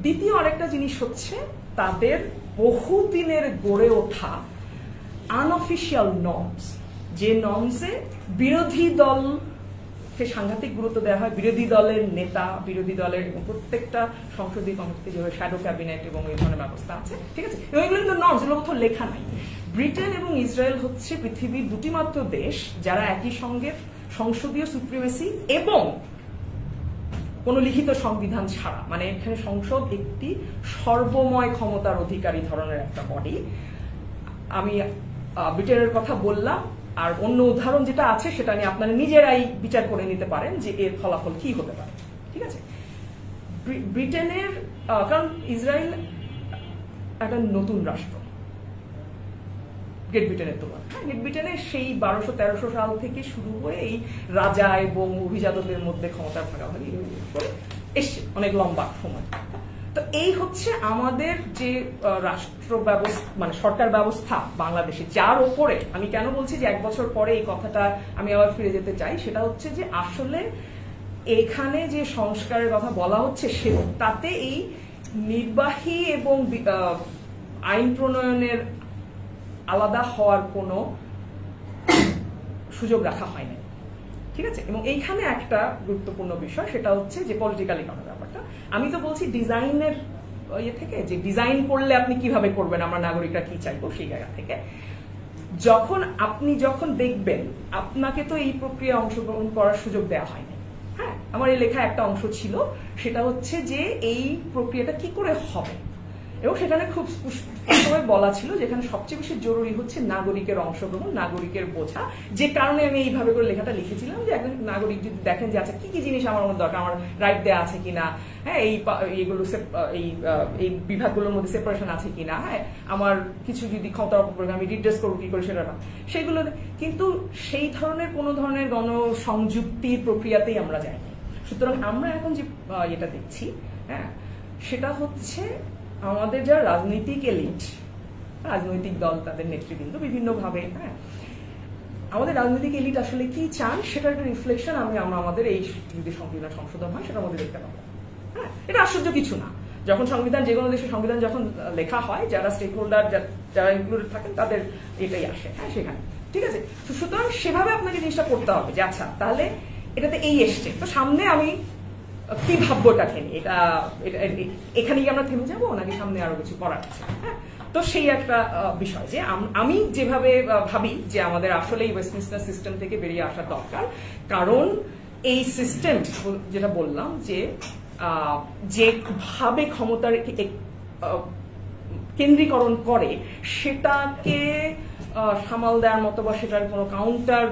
দ্বিতীয় আরেকটা জিনিস হচ্ছে তাদের বহুদিনের গড়ে ওঠা আনঅফিশিয়াল নর্মস, যে নর্মসে বিরোধী দলকে সাংঘাতিক গুরুত্ব দেওয়া হয়, বিরোধী দলের নেতা, বিরোধী দলের প্রত্যেকটা সংসদীয় কমিটিতে যেভাবে শ্যাডো ক্যাবিনেট এবং এই ধরনের ব্যবস্থা আছে, ঠিক আছে। এবং এগুলো কিন্তু নর্মস, এগুলো কোথাও লেখা নাই। ব্রিটেন এবং ইসরায়েল হচ্ছে পৃথিবীর দুটি মাত্র দেশ যারা একই সঙ্গে সংসদীয় সুপ্রিমেসি এবং কোন লিখিত সংবিধান ছাড়া, মানে এখানে সংসদ একটি সর্বময় ক্ষমতার অধিকারী ধরনের একটা বডি। আমি ব্রিটেনের কথা বললাম, আর অন্য উদাহরণ যেটা আছে সেটা নিয়ে আপনারা নিজেরাই বিচার করে নিতে পারেন যে এর ফলাফল কি হতে পারে, ঠিক আছে। ব্রিটেনের, কারণ ইসরায়েল একটা নতুন রাষ্ট্র গ্রেট ব্রিটেনের তুলনায়, গ্রেট ব্রিটেনের সেই 1200-1300 সাল থেকে শুরু করে এই রাজা এবং অভিজাতদের মধ্যে ক্ষমতার ভাগাভাগি করে এসছে অনেক লম্বা সময়। তো এই হচ্ছে আমাদের যে রাষ্ট্র ব্যবস্থা, মানে সরকার ব্যবস্থা বাংলাদেশে, যার ওপরে আমি কেন বলছি যে 1 বছর পরে এই কথাটা আমি আবার ফিরে যেতে চাই, সেটা হচ্ছে যে আসলে এখানে যে সংস্কারের কথা বলা হচ্ছে তাতে এই নির্বাহী এবং আইন প্রণয়নের আলাদা হওয়ার কোনো সুযোগ রাখা হয় না, ঠিক আছে। এবং এইখানে একটা গুরুত্বপূর্ণ বিষয়, সেটা হচ্ছে যে পলিটিক্যাল ইকোনমি ব্যাপারটা। আমি তো বলছি ডিজাইনের ইয়ে থেকে, যে ডিজাইন করলে আপনি কিভাবে করবেন, আমরা নাগরিকরা কি চাইবো সেই জায়গা থেকে। আপনি যখন দেখবেন, আপনাকে তো এই প্রক্রিয়া অংশগ্রহণ করার সুযোগ দেওয়া হয়নি। হ্যাঁ, আমার এই লেখা একটা অংশ ছিল, সেটা হচ্ছে যে এই প্রক্রিয়াটা কি করে হবে, এবং সেখানে খুব স্পষ্টভাবে বলা ছিল যেখানে সবচেয়ে বেশি জরুরি হচ্ছে নাগরিকের অংশগ্রহণ, নাগরিকের বোঝা। যে কারণে আমি এইভাবে করে লেখাটা লিখেছিলাম যে একজন নাগরিক যদি দেখেন যে আচ্ছা কি কি জিনিস আমার মধ্যে দরকার, আমার রাইট দেওয়া আছে কিনা, হ্যাঁ এইগুলো এই বিভাগগুলোর মধ্যে সেপারেশন আছে কিনা, হ্যাঁ আমার কিছু যদি ক্ষমতার অপপ্রয়োগ আমি রিড্রেস করবো কি করে সেটা না, সেগুলো। কিন্তু সেই ধরনের কোনো ধরনের গণসংযুক্তির প্রক্রিয়াতেই আমরা যাইনি। সুতরাং আমরা এখন যে এটা দেখছি, হ্যাঁ সেটা হচ্ছে আমাদের যারা রাজনৈতিক এলিট, রাজনৈতিক দল, তাদের নেতৃবৃন্দ বিভিন্নভাবে, হ্যাঁ আমাদের রাজনৈতিক এলিট আসলে কি চান সেটার একটা রিফ্লেকশন আমরা আমাদের এই যদি সংবিধান সংশোধন হয় সেটার মধ্যে দেখতে পাবো। হ্যাঁ, এটা আশ্চর্য কিছু না। যখন সংবিধান, যে কোনো দেশের সংবিধান যখন লেখা হয়, যারা স্টেক হোল্ডার, যারা ইনক্লুডেড থাকেন তাদের এটাই আসে, হ্যাঁ সেখানে, ঠিক আছে। সুতরাং সেভাবে আপনাকে জিনিসটা করতে হবে যে আচ্ছা তাহলে এটাতে এই এসছে, তো সামনে আমি কি ভাববো এটাকে নিয়ে, এখানে কি আমরা থেমে যাবো নাকি সামনে আরো কিছু করার আছে। হ্যাঁ, তো সেই একটা বিষয় যে আমি যেভাবে ভাবি যে আমাদের আসলে এই ওয়েস্টমিনস্টার সিস্টেম থেকে বেরিয়ে আসা দরকার, কারণ এই সিস্টেম যেটা বললাম যেভাবে ক্ষমতার কেন্দ্রীকরণ করে সেটাকে সামাল দেওয়ার মতো বা সেটার কোনো কাউন্টার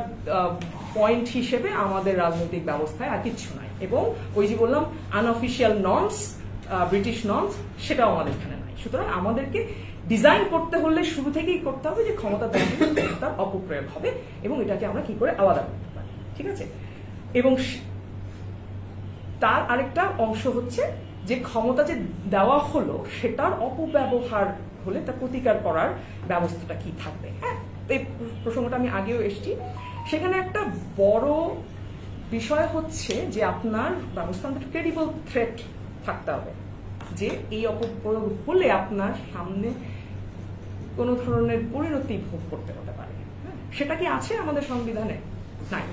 পয়েন্ট হিসেবে আমাদের রাজনৈতিক ব্যবস্থায় আর কিচ্ছু নাই। এবং ওই যে বললাম আনঅফিসিয়াল নর্মস, ব্রিটিশ নর্মস, সেটাও আমাদের এখানে নাই। সুতরাং আমাদেরকে ডিজাইন করতে হলে শুরু থেকেই করতে হবে যে ক্ষমতা তার অপপ্রয়োগ হবে এবং এটাকে আমরা কি করে আলাদা করতে পারি, ঠিক আছে। এবং তার আরেকটা অংশ হচ্ছে যে ক্ষমতা যে দেওয়া হলো সেটার অপব্যবহার হলে তা প্রতিকার করার ব্যবস্থাটা কি থাকবে। হ্যাঁ, এই প্রসঙ্গটা আমি আগেও এসেছি। সেখানে একটা বড় বিষয় হচ্ছে যে আপনার ব্যবস্থার ক্রেডিবল থ্রেট থাকতে হবে, যে এই অপপ্রয়োগ হলে আপনার সামনে কোন ধরনের পরিণতি ভোগ করতে হতে পারে। সেটা কি আছে আমাদের সংবিধানে? নাই।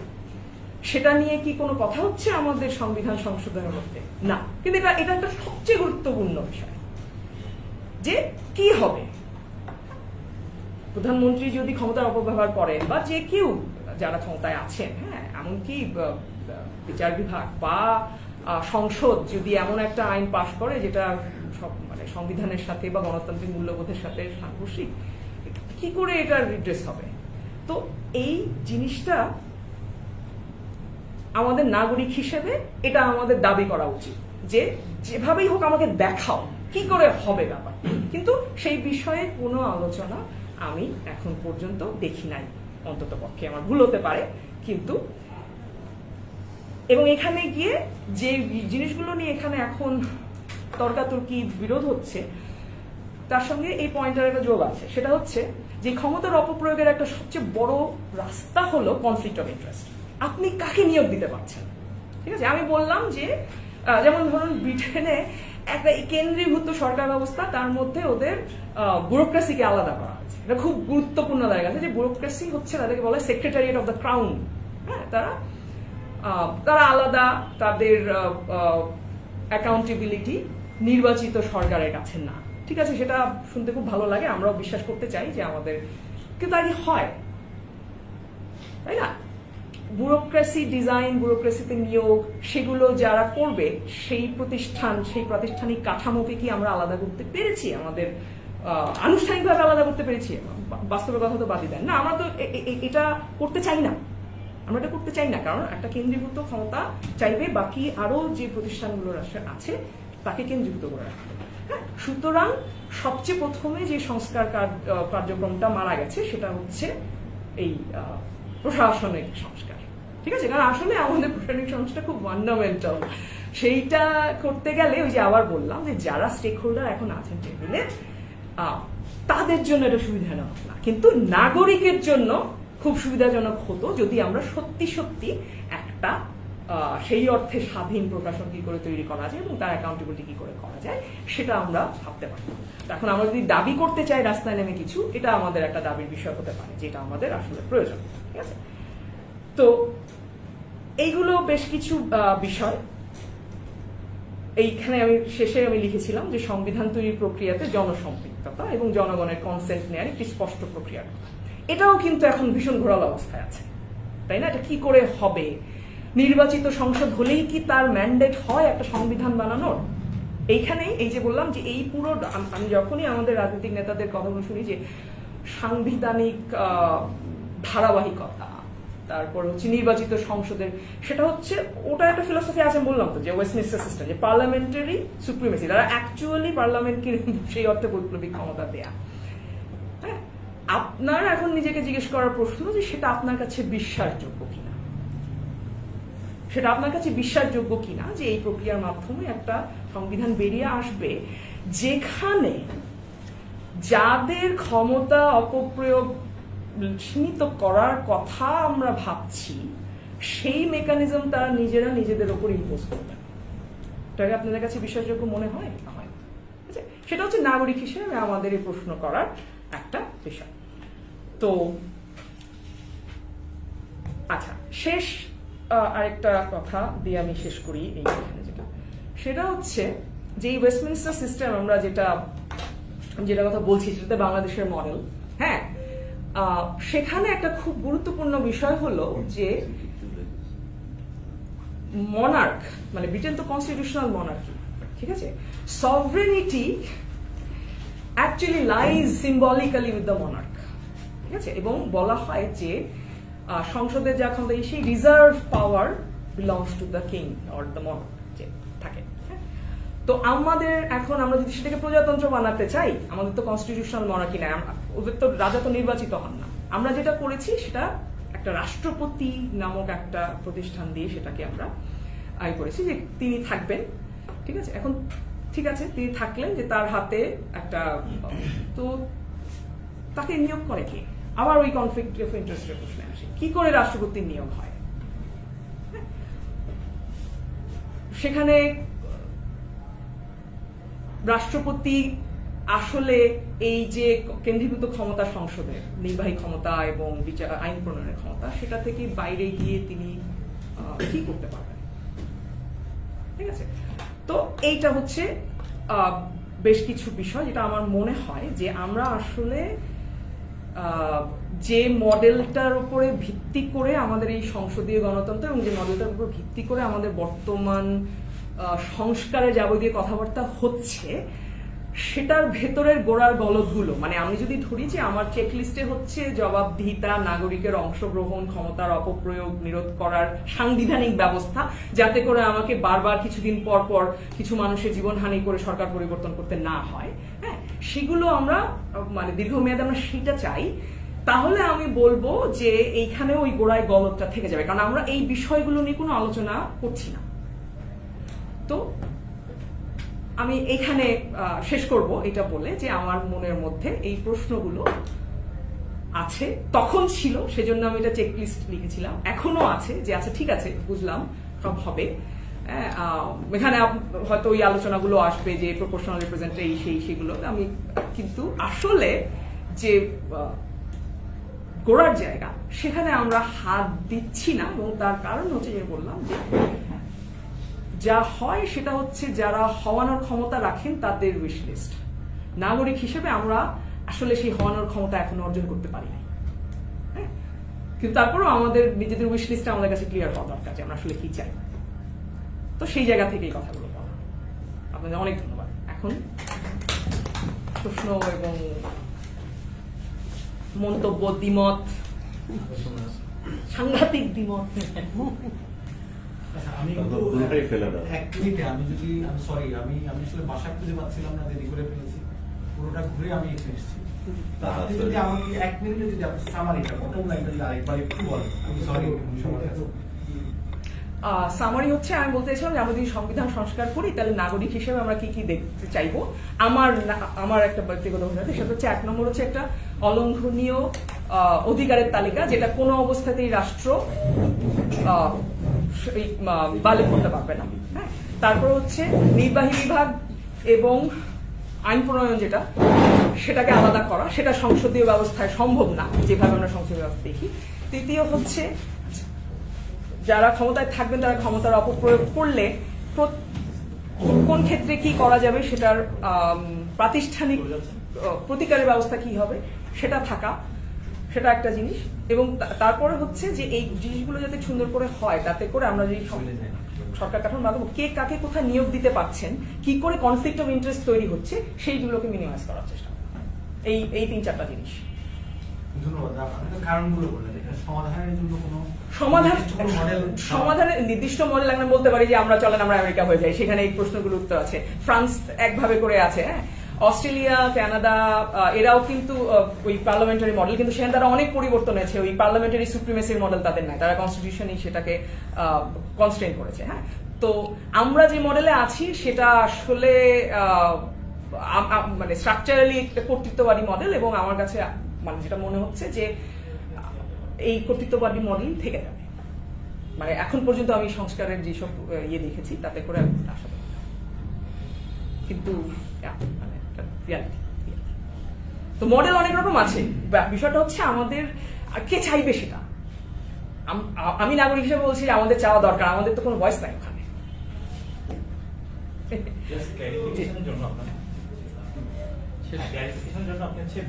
সেটা নিয়ে কি কোনো কথা হচ্ছে আমাদের সংবিধান সংশোধনের মধ্যে? না। কিন্তু এটা একটা সবচেয়ে গুরুত্বপূর্ণ বিষয় যে কি হবে প্রধানমন্ত্রী যদি ক্ষমতার অপব্যবহার করেন, বা যে কেউ যারা ক্ষমতায় আছেন, হ্যাঁ এমনকি বিচার বিভাগ বা সংসদ যদি এমন একটা আইন পাশ করে যেটা মানে সংবিধানের সাথে বা গণতান্ত্রিক মূল্যবোধের সাথে সাংঘর্ষিক, কি করে এটা রিড্রেস হবে? তো এই জিনিসটা আমাদের নাগরিক হিসেবে এটা আমাদের দাবি করা উচিত যে যেভাবেই হোক আমাকে দেখাও কি করে হবে ব্যাপার। কিন্তু সেই বিষয়ে কোনো আলোচনা আমি এখন পর্যন্ত দেখি নাই, অন্তত পক্ষে, আমার ভুল হতে পারে। কিন্তু এবং এখানে গিয়ে যে জিনিসগুলো নিয়ে এখানে এখন তর্কাতর্কি বিরোধ হচ্ছে তার সঙ্গে এই পয়েন্টের একটা যোগ আছে, সেটা হচ্ছে যে ক্ষমতার অপপ্রয়োগের একটা সবচেয়ে বড় রাস্তা হলো কনফ্লিক্ট অফ ইন্টারেস্ট। আপনি কাকে নিয়োগ দিতে পারছেন, ঠিক আছে। আমি বললাম যে যেমন ধরুন ব্রিটেনে একটা কেন্দ্রীভূত সরকার ব্যবস্থা, তার মধ্যে ওদের ব্যুরোক্রেসিকে আলাদা করা হয়েছে। এটা খুব গুরুত্বপূর্ণ জায়গা আছে যে ব্যুরোক্রেসি হচ্ছে তাদেরকে বলা হয় সেক্রেটারিয়েট অফ দ্য ক্রাউন। হ্যাঁ, তারা আলাদা, তাদের অ্যাকাউন্টেবিলিটি নির্বাচিত সরকারের কাছে না, ঠিক আছে। সেটা শুনতে খুব ভালো লাগে, আমরাও বিশ্বাস করতে চাই যে আমাদের, কিন্তু আর কি হয়, তাই না? ব্যুরোক্রেসি ডিজাইন, ব্যুরোক্রেসিতে নিয়োগ, সেগুলো যারা করবে সেই প্রতিষ্ঠান, সেই প্রাতিষ্ঠানিক কাঠামোকে কি আমরা আলাদা করতে পেরেছি? আমাদের আনুষ্ঠানিকভাবে আলাদা করতে পেরেছি? বাস্তবের কথা তো বাদই দেন না, আমরা তো এটা করতে চাই না। আমরা এটা করতে চাই না, কারণ একটা কেন্দ্রীভূত ক্ষমতা চাইবে বাকি আরো যে প্রতিষ্ঠানগুলো আছে তাকে কেন্দ্রীভূত করে রাখতে। হ্যাঁ, সুতরাং সবচেয়ে প্রথমে যে সংস্কার কার্যক্রমটা মারা গেছে সেটা হচ্ছে এই প্রশাসনিক সংস্কার, ঠিক আছে। কারণ আসলে আমাদের প্রশাসনিক সংস্কার খুব ফান্ডামেন্টাল। সেইটা করতে গেলে ওই যে আবার বললাম যে যারা স্টেক হোল্ডার এখন আছেন টেবিলে তাদের জন্য এটা সুবিধাজনক না, কিন্তু নাগরিকের জন্য খুব সুবিধাজনক হতো যদি আমরা সত্যি সত্যি একটা সেই অর্থে স্বাধীন প্রশাসন কি করে তৈরি করা যায় এবং তার অ্যাকাউন্টেবিলিটি কি করে করা যায় সেটা আমরা ভাবতে পারি। এখন আমরা যদি দাবি করতে চাই রাস্তায় নেমে কিছু, এটা আমাদের একটা দাবির বিষয় হতে পারে, যেটা আমাদের আসলে প্রয়োজন। ঠিক আছে, তো এইগুলো বেশ কিছু বিষয়। এইখানে আমি শেষে লিখেছিলাম যে সংবিধান তৈরির প্রক্রিয়াতে জনসম্পৃক্ততা এবং জনগণের কনসেন্ট নেওয়ার একটি স্পষ্ট প্রক্রিয়া। এটাও কিন্তু এখন ভীষণ ঘোরালো অবস্থায় আছে, তাই না? এটা কি করে হবে? নির্বাচিত সংসদ হলেই কি তার ম্যান্ডেট হয় একটা সংবিধান বানানোর? এইখানে এই যে বললাম যে এই পুরো, আমি যখনই আমাদের রাজনৈতিক নেতাদের কথাগুলো শুনি যে সাংবিধানিক ধারাবাহিকতা, তারপর হচ্ছে নির্বাচিত সংসদের, সেটা হচ্ছে ওটা একটা ফিলোসফি আছে, বললাম তো, যে ওয়েস্টমিনস্টার সিস্টেম, যে পার্লামেন্টারি সুপ্রিমেসি, তারা অ্যাকচুয়ালি পার্লামেন্টকে সেই অর্থে বৈপ্লবিক ক্ষমতা দেয়া। হ্যাঁ, আপনার এখন নিজেকে জিজ্ঞেস করার প্রশ্ন যে সেটা আপনার কাছে বিশ্বাসযোগ্য কিনা, সেটা আপনার কাছে বিশ্বাসযোগ্য কিনা যে এই প্রক্রিয়ার মাধ্যমে একটা সংবিধান বেরিয়ে আসবে যেখানে যাদের ক্ষমতা অপপ্রয়োগ সীমিত করার কথা আমরা ভাবছি সেই মেকানিজম তারা নিজেরা নিজেদের উপর ইম্পোজ করবে। এটাকে আপনাদের কাছে বিশ্বাসযোগ্য মনে হয়? সেটা হচ্ছে নাগরিক হিসেবে আমাদের এই প্রশ্ন করার একটা বিষয়। তো আচ্ছা, শেষ আরেকটা কথা দিয়ে আমি শেষ করি এইখানে, যেটা সেটা হচ্ছে যে এই ওয়েস্টমিনস্টার সিস্টেম আমরা যেটা কথা বলছি সেটাতে বাংলাদেশের মডেল। হ্যাঁ, সেখানে একটা খুব গুরুত্বপূর্ণ বিষয় হলো যে মনার্ক, মানে ব্রিটেন তো কনস্টিটিউশনাল মনার্কি, ঠিক আছে, সভরেনিটি actually lies symbolically with the monarch, ঠিক আছে, এবং বলা হয় যে সংসদের যা ক্ষমতা সেই reserve power belongs to the king or the monarch যে থাকে। তো আমাদের এখন আমরা যদি সেটাকে প্রজাতন্ত্র বানাতে চাই, আমাদের তো কনস্টিটিউশনাল মনার্কি নাই, ওদের তো রাজা তো নির্বাচিত হন না। আমরা যেটা করেছি সেটা একটা রাষ্ট্রপতি নামক একটা প্রতিষ্ঠান দিয়ে সেটাকে আমরা আয় করেছি যে তিনি থাকবেন, ঠিক আছে। এখন ঠিক আছে, তিনি থাকলেন, যে তার হাতে একটা, তো তাকে নিয়োগ করে কে? আবার ওই কনফ্লিক্ট অফ ইন্টারেস্টের প্রশ্নে আসে, কি করে রাষ্ট্রপতির নিয়োগ হয়? সেখানে রাষ্ট্রপতি আসলে এই যে কেন্দ্রীভূত ক্ষমতা সংসদের, নির্বাহী ক্ষমতা এবং আইন প্রণয়নের ক্ষমতা, সেটা থেকে বাইরে গিয়ে তিনি কি করতে পারবেন? ঠিক আছে, তো এইটা হচ্ছে বেশ কিছু বিষয় যেটা আমার মনে হয় যে আমরা আসলে যে মডেলটার উপরে ভিত্তি করে আমাদের এই সংসদীয় গণতন্ত্র এবং যে মডেলটার উপর ভিত্তি করে আমাদের বর্তমান সংস্কারের যাবতীয় কথাবার্তা হচ্ছে, সেটার ভেতরের গোড়ার গলদগুলো, মানে আমি যদি ধরি যে আমার চেকলিস্টে হচ্ছে জবাবদিহিতা, নাগরিকের অংশগ্রহণ, ক্ষমতার অপপ্রয়োগ নিরোধ করার সাংবিধানিক ব্যবস্থা, যাতে করে আমাকে বারবার কিছুদিন পর পর কিছু মানুষের জীবনহানি করে সরকার পরিবর্তন করতে না হয়, হ্যাঁ, সেগুলো আমরা মানে দীর্ঘমেয়াদে আমরা সেটা চাই, তাহলে আমি বলবো যে এইখানে ওই গোড়ায় গলদটা থেকে যাবে, কারণ আমরা এই বিষয়গুলো নিয়ে কোনো আলোচনা করছি না। তো আমি এখানে শেষ করব এটা বলে যে আমার মনের মধ্যে এই প্রশ্নগুলো আছে, তখন ছিল, সেজন্য আমি এটা চেকলিস্ট লিখেছিলাম, এখনো আছে, যে আচ্ছা ঠিক আছে, বুঝলাম সব হবে। এখানে হয়তো ওই আলোচনাগুলো আসবে যে প্রপোর্শনাল রিপ্রেজেন্টেশন সেগুলো, আমি কিন্তু আসলে যে গোড়ার জায়গা সেখানে আমরা হাত দিচ্ছি না, এবং তার কারণ হচ্ছে যে বললাম যে যা হয় সেটা হচ্ছে যারা হওয়ানোর ক্ষমতা রাখেন তাদের উইশ লিস্ট। নাগরিক হিসেবে আমরা আসলে সেই হওয়ানোর ক্ষমতা এখনো অর্জন করতে পারি নাই, হ্যাঁ, কিন্তু তারপরেও আমাদের নিজেদের উইশ লিস্টটা আমাদের কাছে ক্লিয়ার হওয়া দরকার যে আমরা আসলে কি চাই। তো সেই জায়গা থেকে এই কথাগুলো বলা। আপনাদের অনেক ধন্যবাদ। এখন প্রশ্ন এবং মন্তব্য, দ্বিমত, সাংঘাতিক দ্বিমত।
আমি আসলে বাসা খুঁজে পাচ্ছিলাম না, দেরি করে ফেলেছি, পুরোটা ঘুরে আমি এখানে এসেছি। আপনি যদি আমাকে 1 মিনিটে যদি আপনি সামারিটা, প্রথম লাইনটা যদি আরেকবার একটু বলেন। আমি সরি,
সামারি হচ্ছে আমি বলতে চাইছিলাম যে আমরা যদি সংবিধান সংস্কার করি তাহলে নাগরিক হিসেবে আমরা কি কি দেখতে চাইবো। আমার একটা ব্যক্তিগত অভিজ্ঞতা, সেটা হচ্ছে 1 নম্বর হচ্ছে একটা অলঙ্ঘনীয় অধিকারের তালিকা, যেটা কোনো অবস্থাতেই রাষ্ট্র বালে করতে পারবে না। হ্যাঁ, তারপর হচ্ছে নির্বাহী বিভাগ এবং আইন প্রণয়ন যেটা, সেটাকে আলাদা করা, সেটা সংসদীয় ব্যবস্থায় সম্ভব না যেভাবে আমরা সংসদীয় ব্যবস্থা দেখি। তৃতীয় হচ্ছে যারা ক্ষমতায় থাকবেন তারা ক্ষমতার অপপ্রয়োগ করলে কোন ক্ষেত্রে কি করা যাবে সেটার প্রাতিষ্ঠানিক প্রতিকারের ব্যবস্থা কি হবে সেটা থাকা, সেটা একটা জিনিস। এবং তারপরে হচ্ছে যে এই জিনিসগুলো যাতে সুন্দর করে হয়, তাতে করে আমরা যে সরকার কাঠামো বানাবো, কে কাকে কোথায় নিয়োগ দিতে পারছেন, কি করে কনফ্লিক্ট অফ ইন্টারেস্ট তৈরি হচ্ছে, সেইগুলোকে মিনিমাইজ করার চেষ্টা করা। এই 3-4টা জিনিস।
ধন্যবাদ। আপনি তো কারণগুলো বললেন, এটা সমাধানের জন্য কোনো
সমাধানের নির্দিষ্ট মডেল আমরা বলতে পারি যে আমরা চলেন আমরা আমেরিকা হয়ে যাই, সেখানে এই প্রশ্নগুলো উত্তর আছে। ফ্রান্স একভাবে করে আছে, হ্যাঁ, অস্ট্রেলিয়া, কানাডা, এরাও কিন্তু ওই পার্লামেন্টারি মডেল, কিন্তু সেখানে তারা অনেক পরিবর্তন আছে। ওই পার্লামেন্টারি সুপ্রিমেসির মডেল তাদের নাই, তারা কনস্টিটিউশনই সেটাকে কনস্ট্রেইন করেছে। হ্যাঁ, তো আমরা যে মডেলে আছি সেটা আসলে মানে স্ট্রাকচারালি একটা কর্তৃত্ববাদী মডেল, এবং আমার কাছে মানে যেটা মনে হচ্ছে যে এই কর্তৃত্ববাদী মডেল থেকে যাবে। মানে এখন পর্যন্ত আমি সংস্কারের যেসব দেখেছি তাতে করে আশা করি, কিন্তু মানে তো মডেল অনেক রকম আছে। বিষয়টা হচ্ছে আমাদের কে চাইবে সেটা। আমি নাগরিক হিসেবে বলছি আমাদের চাওয়া দরকার, আমাদের তো কোনো ভয়েস নাই ওখানে।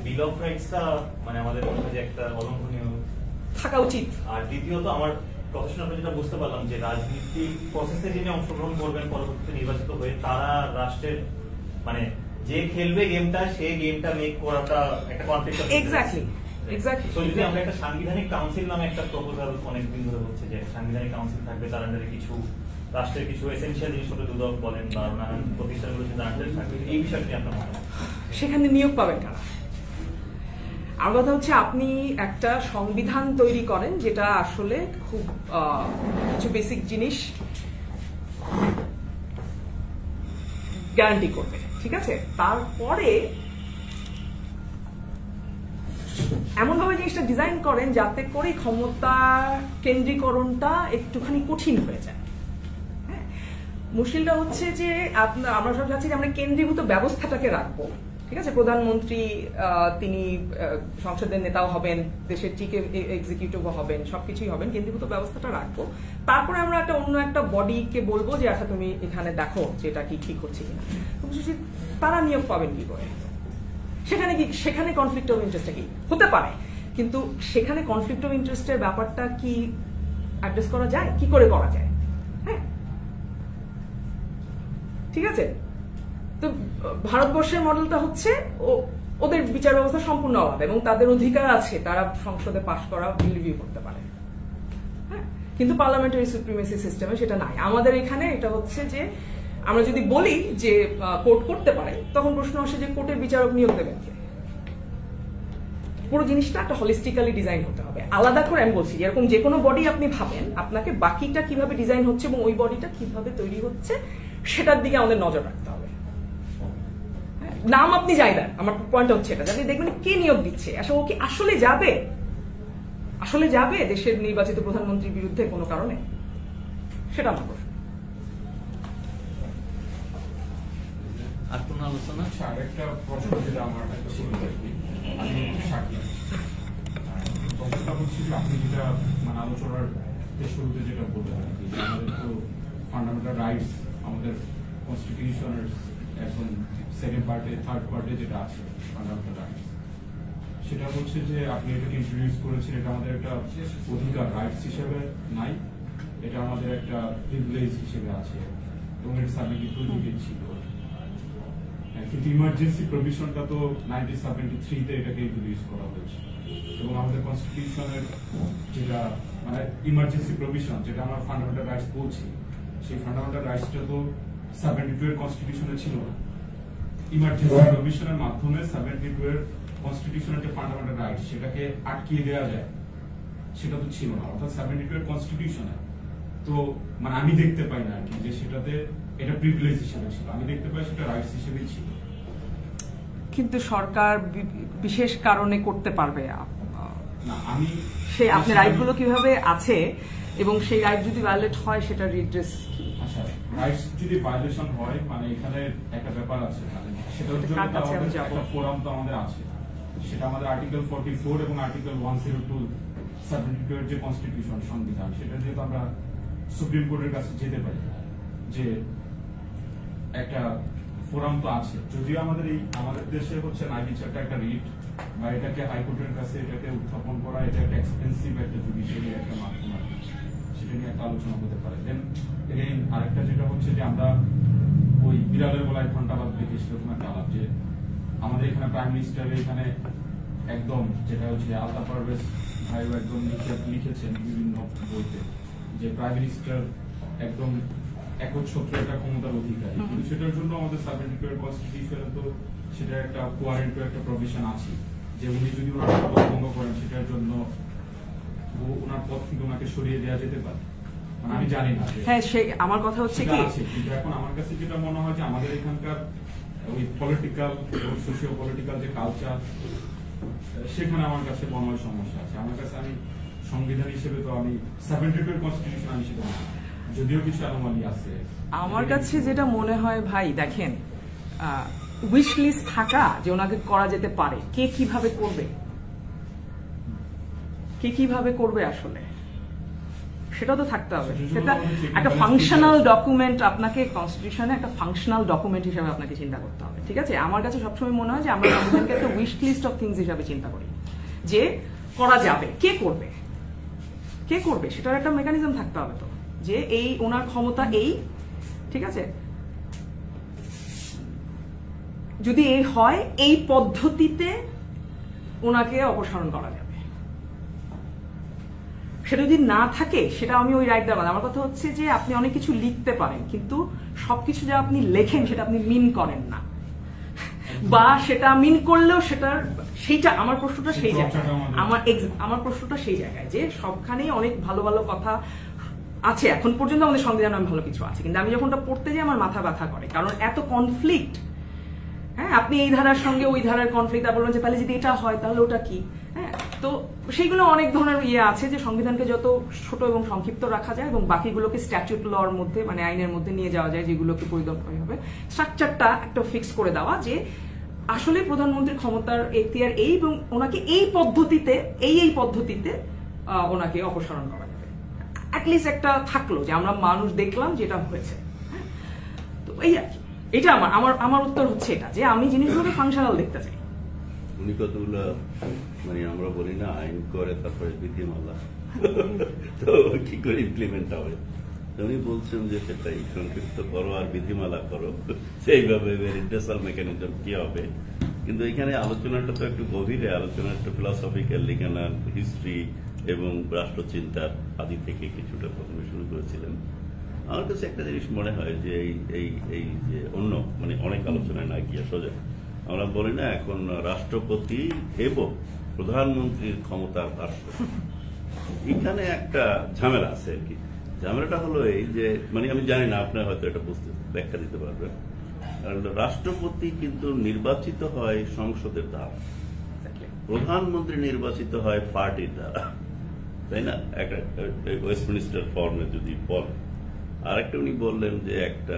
বিল অফ রাইটসটা মানে আমাদের যে একটা অলঙ্ঘনীয়
থাকা উচিত।
আর দ্বিতীয়ত আমার প্রফেশন আপনি যেটা বুঝতে পারলাম যে রাজনীতি প্রসেসে যিনি অংশগ্রহণ করবেন পরবর্তীতে নির্বাচিত হয়ে, তারা রাষ্ট্রের মানে যে খেলবে গেমটা, সেই গেমটা মেক করাটা একটা কনফ্লিক্ট।
এক্স্যাক্টলি। তো
যদি আমরা একটা সাংবিধানিক কাউন্সিল নামে একটা প্রপোজাল অনেকদিন ধরে হচ্ছে যে সাংবিধানিক কাউন্সিল থাকবে, তার আন্ডারে কিছু রাষ্ট্রের কিছু এসেনশিয়াল জিনিসপত্র দুদক বলেন বা নানান প্রতিষ্ঠানগুলো যে আন্ডারে থাকবে, এই বিষয়টি আপনার মনে হয়
সেখানে নিয়োগ পাবেন কারা? আমার কথা হচ্ছে আপনি একটা সংবিধান তৈরি করেন যেটা আসলে খুব কিছু বেসিক জিনিস গ্যারান্টি করবে, ঠিক আছে? তারপরে এমন ভাবে জিনিসটা ডিজাইন করেন যাতে করে ক্ষমতা কেন্দ্রীকরণটা একটুখানি কঠিন হয়ে যায়। হ্যাঁ, মুশকিলটা হচ্ছে যে আমরা সব চাচ্ছি যে আমরা কেন্দ্রীভূত ব্যবস্থাটাকে রাখবো, ঠিক আছে? প্রধানমন্ত্রী তিনি সংসদের নেতাও হবেন, দেশের চিফ এক্সিকিউটিভ হবেন, সবকিছুই হবেন, কেন্দ্রীভূত ব্যবস্থাটা রাখবো। তারপরে আমরা একটা অন্য একটা বডিকে বলবো যে আচ্ছা তুমি এখানে দেখো যে এটা কি ঠিক হচ্ছে কিনা। তারা নিয়োগ পাবেন কি করে? সেখানে কনফ্লিক্ট অফ ইন্টারেস্টটা কি হতে পারে, কিন্তু সেখানে কনফ্লিক্ট অফ ইন্টারেস্টের ব্যাপারটা কি অ্যাড্রেস করা যায়, কি করে করা যায়? হ্যাঁ, ঠিক আছে। তো ভারতবর্ষের মডেলটা হচ্ছে ওদের বিচার ব্যবস্থা সম্পূর্ণ আলাদা, এবং তাদের অধিকার আছে তারা সংসদে পাশ করা বিল রিভিউ করতে পারে। হ্যাঁ, কিন্তু পার্লামেন্টারি সুপ্রিমেসি সিস্টেমে সেটা নাই। আমাদের এখানে এটা হচ্ছে যে আমরা যদি বলি যে কোর্ট করতে পারে, তখন প্রশ্ন আসে যে কোর্টের বিচারক নিয়োগ দেবেন কে? পুরো জিনিসটা একটা হলিস্টিক্যালি ডিজাইন হতে হবে, আলাদা করে। আমি বলছি এরকম যে কোনো বডি আপনি ভাবেন, আপনাকে বাকিটা কিভাবে ডিজাইন হচ্ছে এবং ওই বডিটা কিভাবে তৈরি হচ্ছে সেটার দিকে আমাদের নজর রাখতে হবে। নাম আপনি যাই দেন, আমার পয়েন্ট হচ্ছে এটা, যাতে দেখবেন কে নিয়োগ দিচ্ছে, আসলে ও কি আসলে যাবে দেশের নির্বাচিত প্রধানমন্ত্রীর বিরুদ্ধে কোনো কারণে, সেটা আমার প্রশ্ন।
আর কোন আলোচনা?
আরেকটা প্রশ্ন যেটা আমার ছিল, আমি সাক্ষী প্রশ্নটা হচ্ছে যে আপনি যেটা মানে আলোচনার শুরুতে যেটা বললেন আর কি, আমাদের তো ফান্ডামেন্টাল রাইটস আমাদের কনস্টিটিউশনের এখন সেকেন্ড পার্টে থার্ড পার্টে যেটা আছে ফান্ডামেন্টাল রাইটস, সেটা হচ্ছে যে আপনি এটাকে ইন্ট্রোডিউস করেছেন, এটা আমাদের একটা অধিকার রাইটস হিসেবে নাই, এটা আমাদের একটা প্রিভিলেজ হিসেবে আছে, এবং এটা 72 ছিল। কিন্তু ইমার্জেন্সি প্রভিশনটা তো 1973-তে এটাকে ইন্ট্রোডিউস করা হয়েছে, এবং আমাদের কনস্টিটিউশনের যেটা মানে ইমার্জেন্সি প্রভিশন যেটা আমরা ফান্ডামেন্টাল রাইটস বলছি, সেই ফান্ডামেন্টাল রাইটসটা তো 72 এর কনস্টিটিউশনে ছিল না। ইমার্জেন্সি প্রভিশনের মাধ্যমে 72 এর কনস্টিটিউশনের যে ফান্ডামেন্টাল রাইটস সেটাকে আটকিয়ে দেওয়া যায়, সেটা তো ছিল না। অর্থাৎ 72 এর কনস্টিটিউশনে তো মানে আমি দেখতে পাই না আর কি যে সেটাতে এটা প্রিভিলেজ হিসেবে ছিল, আমি দেখতে পাই সেটা রাইটস হিসেবেই ছিল।
কিন্তু সরকার বিশেষ কারণে করতে পারবে,
না আমি
সে আপনার রাইটগুলো কিভাবে আছে এবং সেই রাইট যদি ভায়োলেট হয় সেটা রিড্রেস কি?
আচ্ছা, রাইটস যদি ভায়োলেশন হয় মানে এখানে একটা ব্যাপার আছে, মানে সেটার জন্য তো আমাদের একটা ফোরাম তো আমাদের আছে, সেটা আমাদের আর্টিকেল 44 এবং আর্টিকেল 102 সাবজেক্টের যে কনস্টিটিউশন সংবিধান, সেটা যেহেতু আমরা সুপ্রিম কোর্টের কাছে যেতে পারি, যে একটা ফোরাম তো আছে। যদিও আমাদের দেশে হচ্ছে ন্যায় বিচারটা একটা রিট বা এটাকে হাইকোর্টের কাছে এটাকে উত্থাপন করা, এটা একটা এক্সপেন্সিভ একটা জুডিশিয়ারি একটা মাধ্যম আর কি, সেটা নিয়ে একটা আলোচনা হতে পারে। দেন এগেইন আরেকটা যেটা হচ্ছে যে আমরা ওই বিড়ালের গলায় ঘন্টা বাদ দেখে সেরকম একটা আলাপ, যে আমাদের এখানে প্রাইম মিনিস্টার এখানে একদম যেটা হচ্ছে আলতাফ পারভেজ ভাই একদম লিখেছেন বিভিন্ন বইতে যে প্রাইম মিনিস্টার একদম একচ্ছত্র একটা ক্ষমতার অধিকারী, কিন্তু সেটার জন্য আমাদের সাবজেক্টের কনস্টিটিউশনে তো সেটা একটা কোয়ারেন্ট একটা প্রভিশন আছে, যে উনি যদি ওনার পদ ভঙ্গ করেন সেটার জন্য ওনার পদ থেকে ওনাকে সরিয়ে দেওয়া যেতে পারে। মানে আমি জানি না,
হ্যাঁ আমার কথা হচ্ছে কি,
কিন্তু এখন আমার কাছে যেটা মনে হয় যে আমাদের এখানকার ওই পলিটিক্যাল এবং সোশিও পলিটিক্যাল যে কালচার, সেখানে আমার কাছে মনে হয় সমস্যা আছে। আমার কাছে আমি সংবিধান হিসেবে তো আমি 70 কনস্টিটিউশন আমি সেটা যদিও কিছু অ্যানোমালি আছে।
আমার কাছে যেটা মনে হয় ভাই, দেখেন উইশ লিস্ট থাকা যে ওনাকে করা যেতে পারে, কে কিভাবে করবে আসলে সেটা তো থাকতে হবে। সেটা একটা ফাংশনাল ডকুমেন্ট, আপনাকে কনস্টিটিউশনে একটা ফাংশনাল ডকুমেন্ট হিসেবে আপনাকে চিন্তা করতে হবে, ঠিক আছে? আমার কাছে সবসময় মনে হয় যে আমরা সংবিধানকে একটা উইশ লিস্ট অফ থিংস হিসাবে চিন্তা করি, যে করা যাবে, কে করবে সেটার একটা মেকানিজম থাকতে হবে তো, যে এই ওনার ক্ষমতা এই, ঠিক আছে, যদি এই হয় এই পদ্ধতিতে ওনাকে অপসারণ করা যাবে। সেটা যদি না থাকে সেটা আমি ওই রাইট দেওয়া। আমার কথা হচ্ছে যে আপনি অনেক কিছু লিখতে পারেন, কিন্তু সবকিছু যা আপনি লেখেন সেটা আপনি মিন করেন না, বা সেটা মিন করলেও সেইটা আমার প্রশ্নটা সেই জায়গায়, আমার প্রশ্নটা সেই জায়গায় যে সবখানেই অনেক ভালো ভালো কথা আছে, এখন পর্যন্ত আমাদের সংবিধানে ভালো কিছু আছে, কিন্তু আমি যখন পড়তে যাই আমার মাথা ব্যথা করে, কারণ এত কনফ্লিক্ট। হ্যাঁ, আপনি এই ধারার সঙ্গে ওই ধারার কনফ্লিক্ট, বলবেন যে তাহলে যদি এটা হয় তাহলে ওটা কি? হ্যাঁ, তো সেইগুলো অনেক ধরনের আছে যে সংবিধানকে যত ছোট এবং সংক্ষিপ্ত রাখা যায় এবং বাকিগুলোকে স্ট্যাটিউট লর মধ্যে, মানে আইনের মধ্যে নিয়ে যাওয়া যায়, যেগুলোকে পরিদর্শন হবে, স্ট্রাকচারটা একটা ফিক্স করে দেওয়া যে আসলে প্রধানমন্ত্রীর ক্ষমতার এখতিয়ার এই, এবং ওনাকে এই পদ্ধতিতে ওনাকে অপসারণ করা যাবে। অ্যাটলিস্ট একটা থাকলো যে আমরা মানুষ দেখলাম যেটা হয়েছে। তো এই আর কি, এটা আমার উত্তর হচ্ছে এটা, যে আমি জিনিসগুলোকে ফাংশনাল দেখতে চাই।
উনি কতগুলো মানে আমরা বলি না আইন করে তারপরে বিধিমালা, তো কি করে ইমপ্লিমেন্ট হবে? উনি বলছেন যে সেটাই সংক্ষিপ্ত করো আর বিধিমালা করো, সেইভাবে ইন্টারনাল মেকানিজম কি হবে। কিন্তু এখানে আলোচনাটা তো একটু গভীরে, আলোচনা একটু ফিলসফিক্যাল, লিগানাল হিস্ট্রি এবং রাষ্ট্রচিন্তার আদি থেকে কিছুটা প্রথমে শুরু করেছিলেন। আমার কাছে একটা জিনিস মনে হয় যে এই যে অন্য মানে অনেক আলোচনায় না গিয়ে সোজা আমরা বলি না এখন রাষ্ট্রপতি এবং প্রধানমন্ত্রীর ক্ষমতার রাষ্ট্র, এখানে একটা ঝামেলা আছে আর কি। ঝামেলাটা হলো এই যে, মানে আমি জানি না আপনার হয়তো এটা বুঝতে ব্যাখ্যা দিতে পারবেন। রাষ্ট্রপতি কিন্তু নির্বাচিত হয় সংসদের দ্বারা, প্রধানমন্ত্রী নির্বাচিত হয় পার্টির দ্বারা, তাই না? একটা ওয়েস্টমিনিস্টার ফর্মে যদি বলেন। আর একটা উনি বললেন যে একটা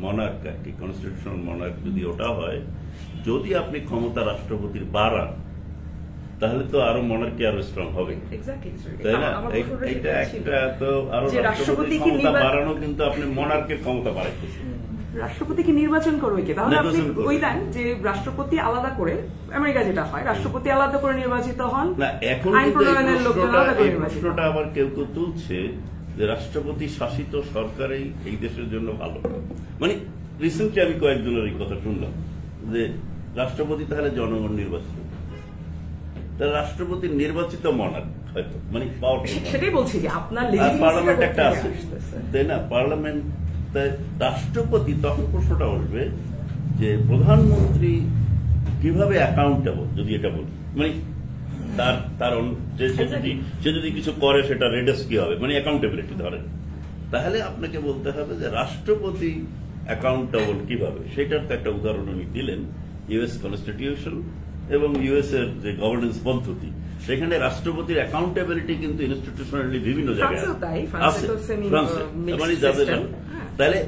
মনার্ক আর কি, কনস্টিটিউশনাল মনার্ক যদি ওটা হয়, যদি আপনি ক্ষমতা রাষ্ট্রপতির বাড়ান তাহলে তো আরো মনার্কি আরো স্ট্রং হবে, তাই না? এটা একটা তো আরো রাষ্ট্রপতির ক্ষমতা বাড়ানো, কিন্তু আপনি মনার্কের ক্ষমতা বাড়াইতেছেন।
রাষ্ট্রপতিকে নির্বাচন করবে কি? তাহলে আপনি ওই দেন যে রাষ্ট্রপতি আলাদা করে, আমেরিকা যেটা হয় রাষ্ট্রপতি আলাদা করে নির্বাচিত হন
না। এখন প্রশ্নটা আবার কেউ কেউ তুলছে যে রাষ্ট্রপতি শাসিত সরকারই এই দেশের জন্য ভালো। মানে রিসেন্টলি আমি কয়েকজনের এই কথা শুনলাম যে রাষ্ট্রপতি তাহলে জনগণ নির্বাচিত, তাহলে রাষ্ট্রপতি নির্বাচিত মনার্ক হয়তো, মানে
সেটাই বলছি যে আপনার
পার্লামেন্ট একটা আছে, তাই না? পার্লামেন্ট, রাষ্ট্রপতি, তখন প্রশ্নটা উঠবে যে প্রধানমন্ত্রী কিভাবে অ্যাকাউন্টেবল, যদি এটা বলি, মানে সে যদি কিছু করে সেটা রেডেস কি হবে, মানে অ্যাকাউন্টেবিলিটি ধরেন, তাহলে আপনাকে বলতে হবে যে রাষ্ট্রপতি অ্যাকাউন্টেবল কিভাবে। সেটার তো একটা উদাহরণ উনি দিলেন, ইউএস কনস্টিটিউশন এবং ইউএস এর যে গভর্নেন্স পদ্ধতি, সেখানে রাষ্ট্রপতির অ্যাকাউন্টেবিলিটি কিন্তু ইনস্টিটিউশনালি বিভিন্ন জায়গায় আছে। মানে যাদের তাহলে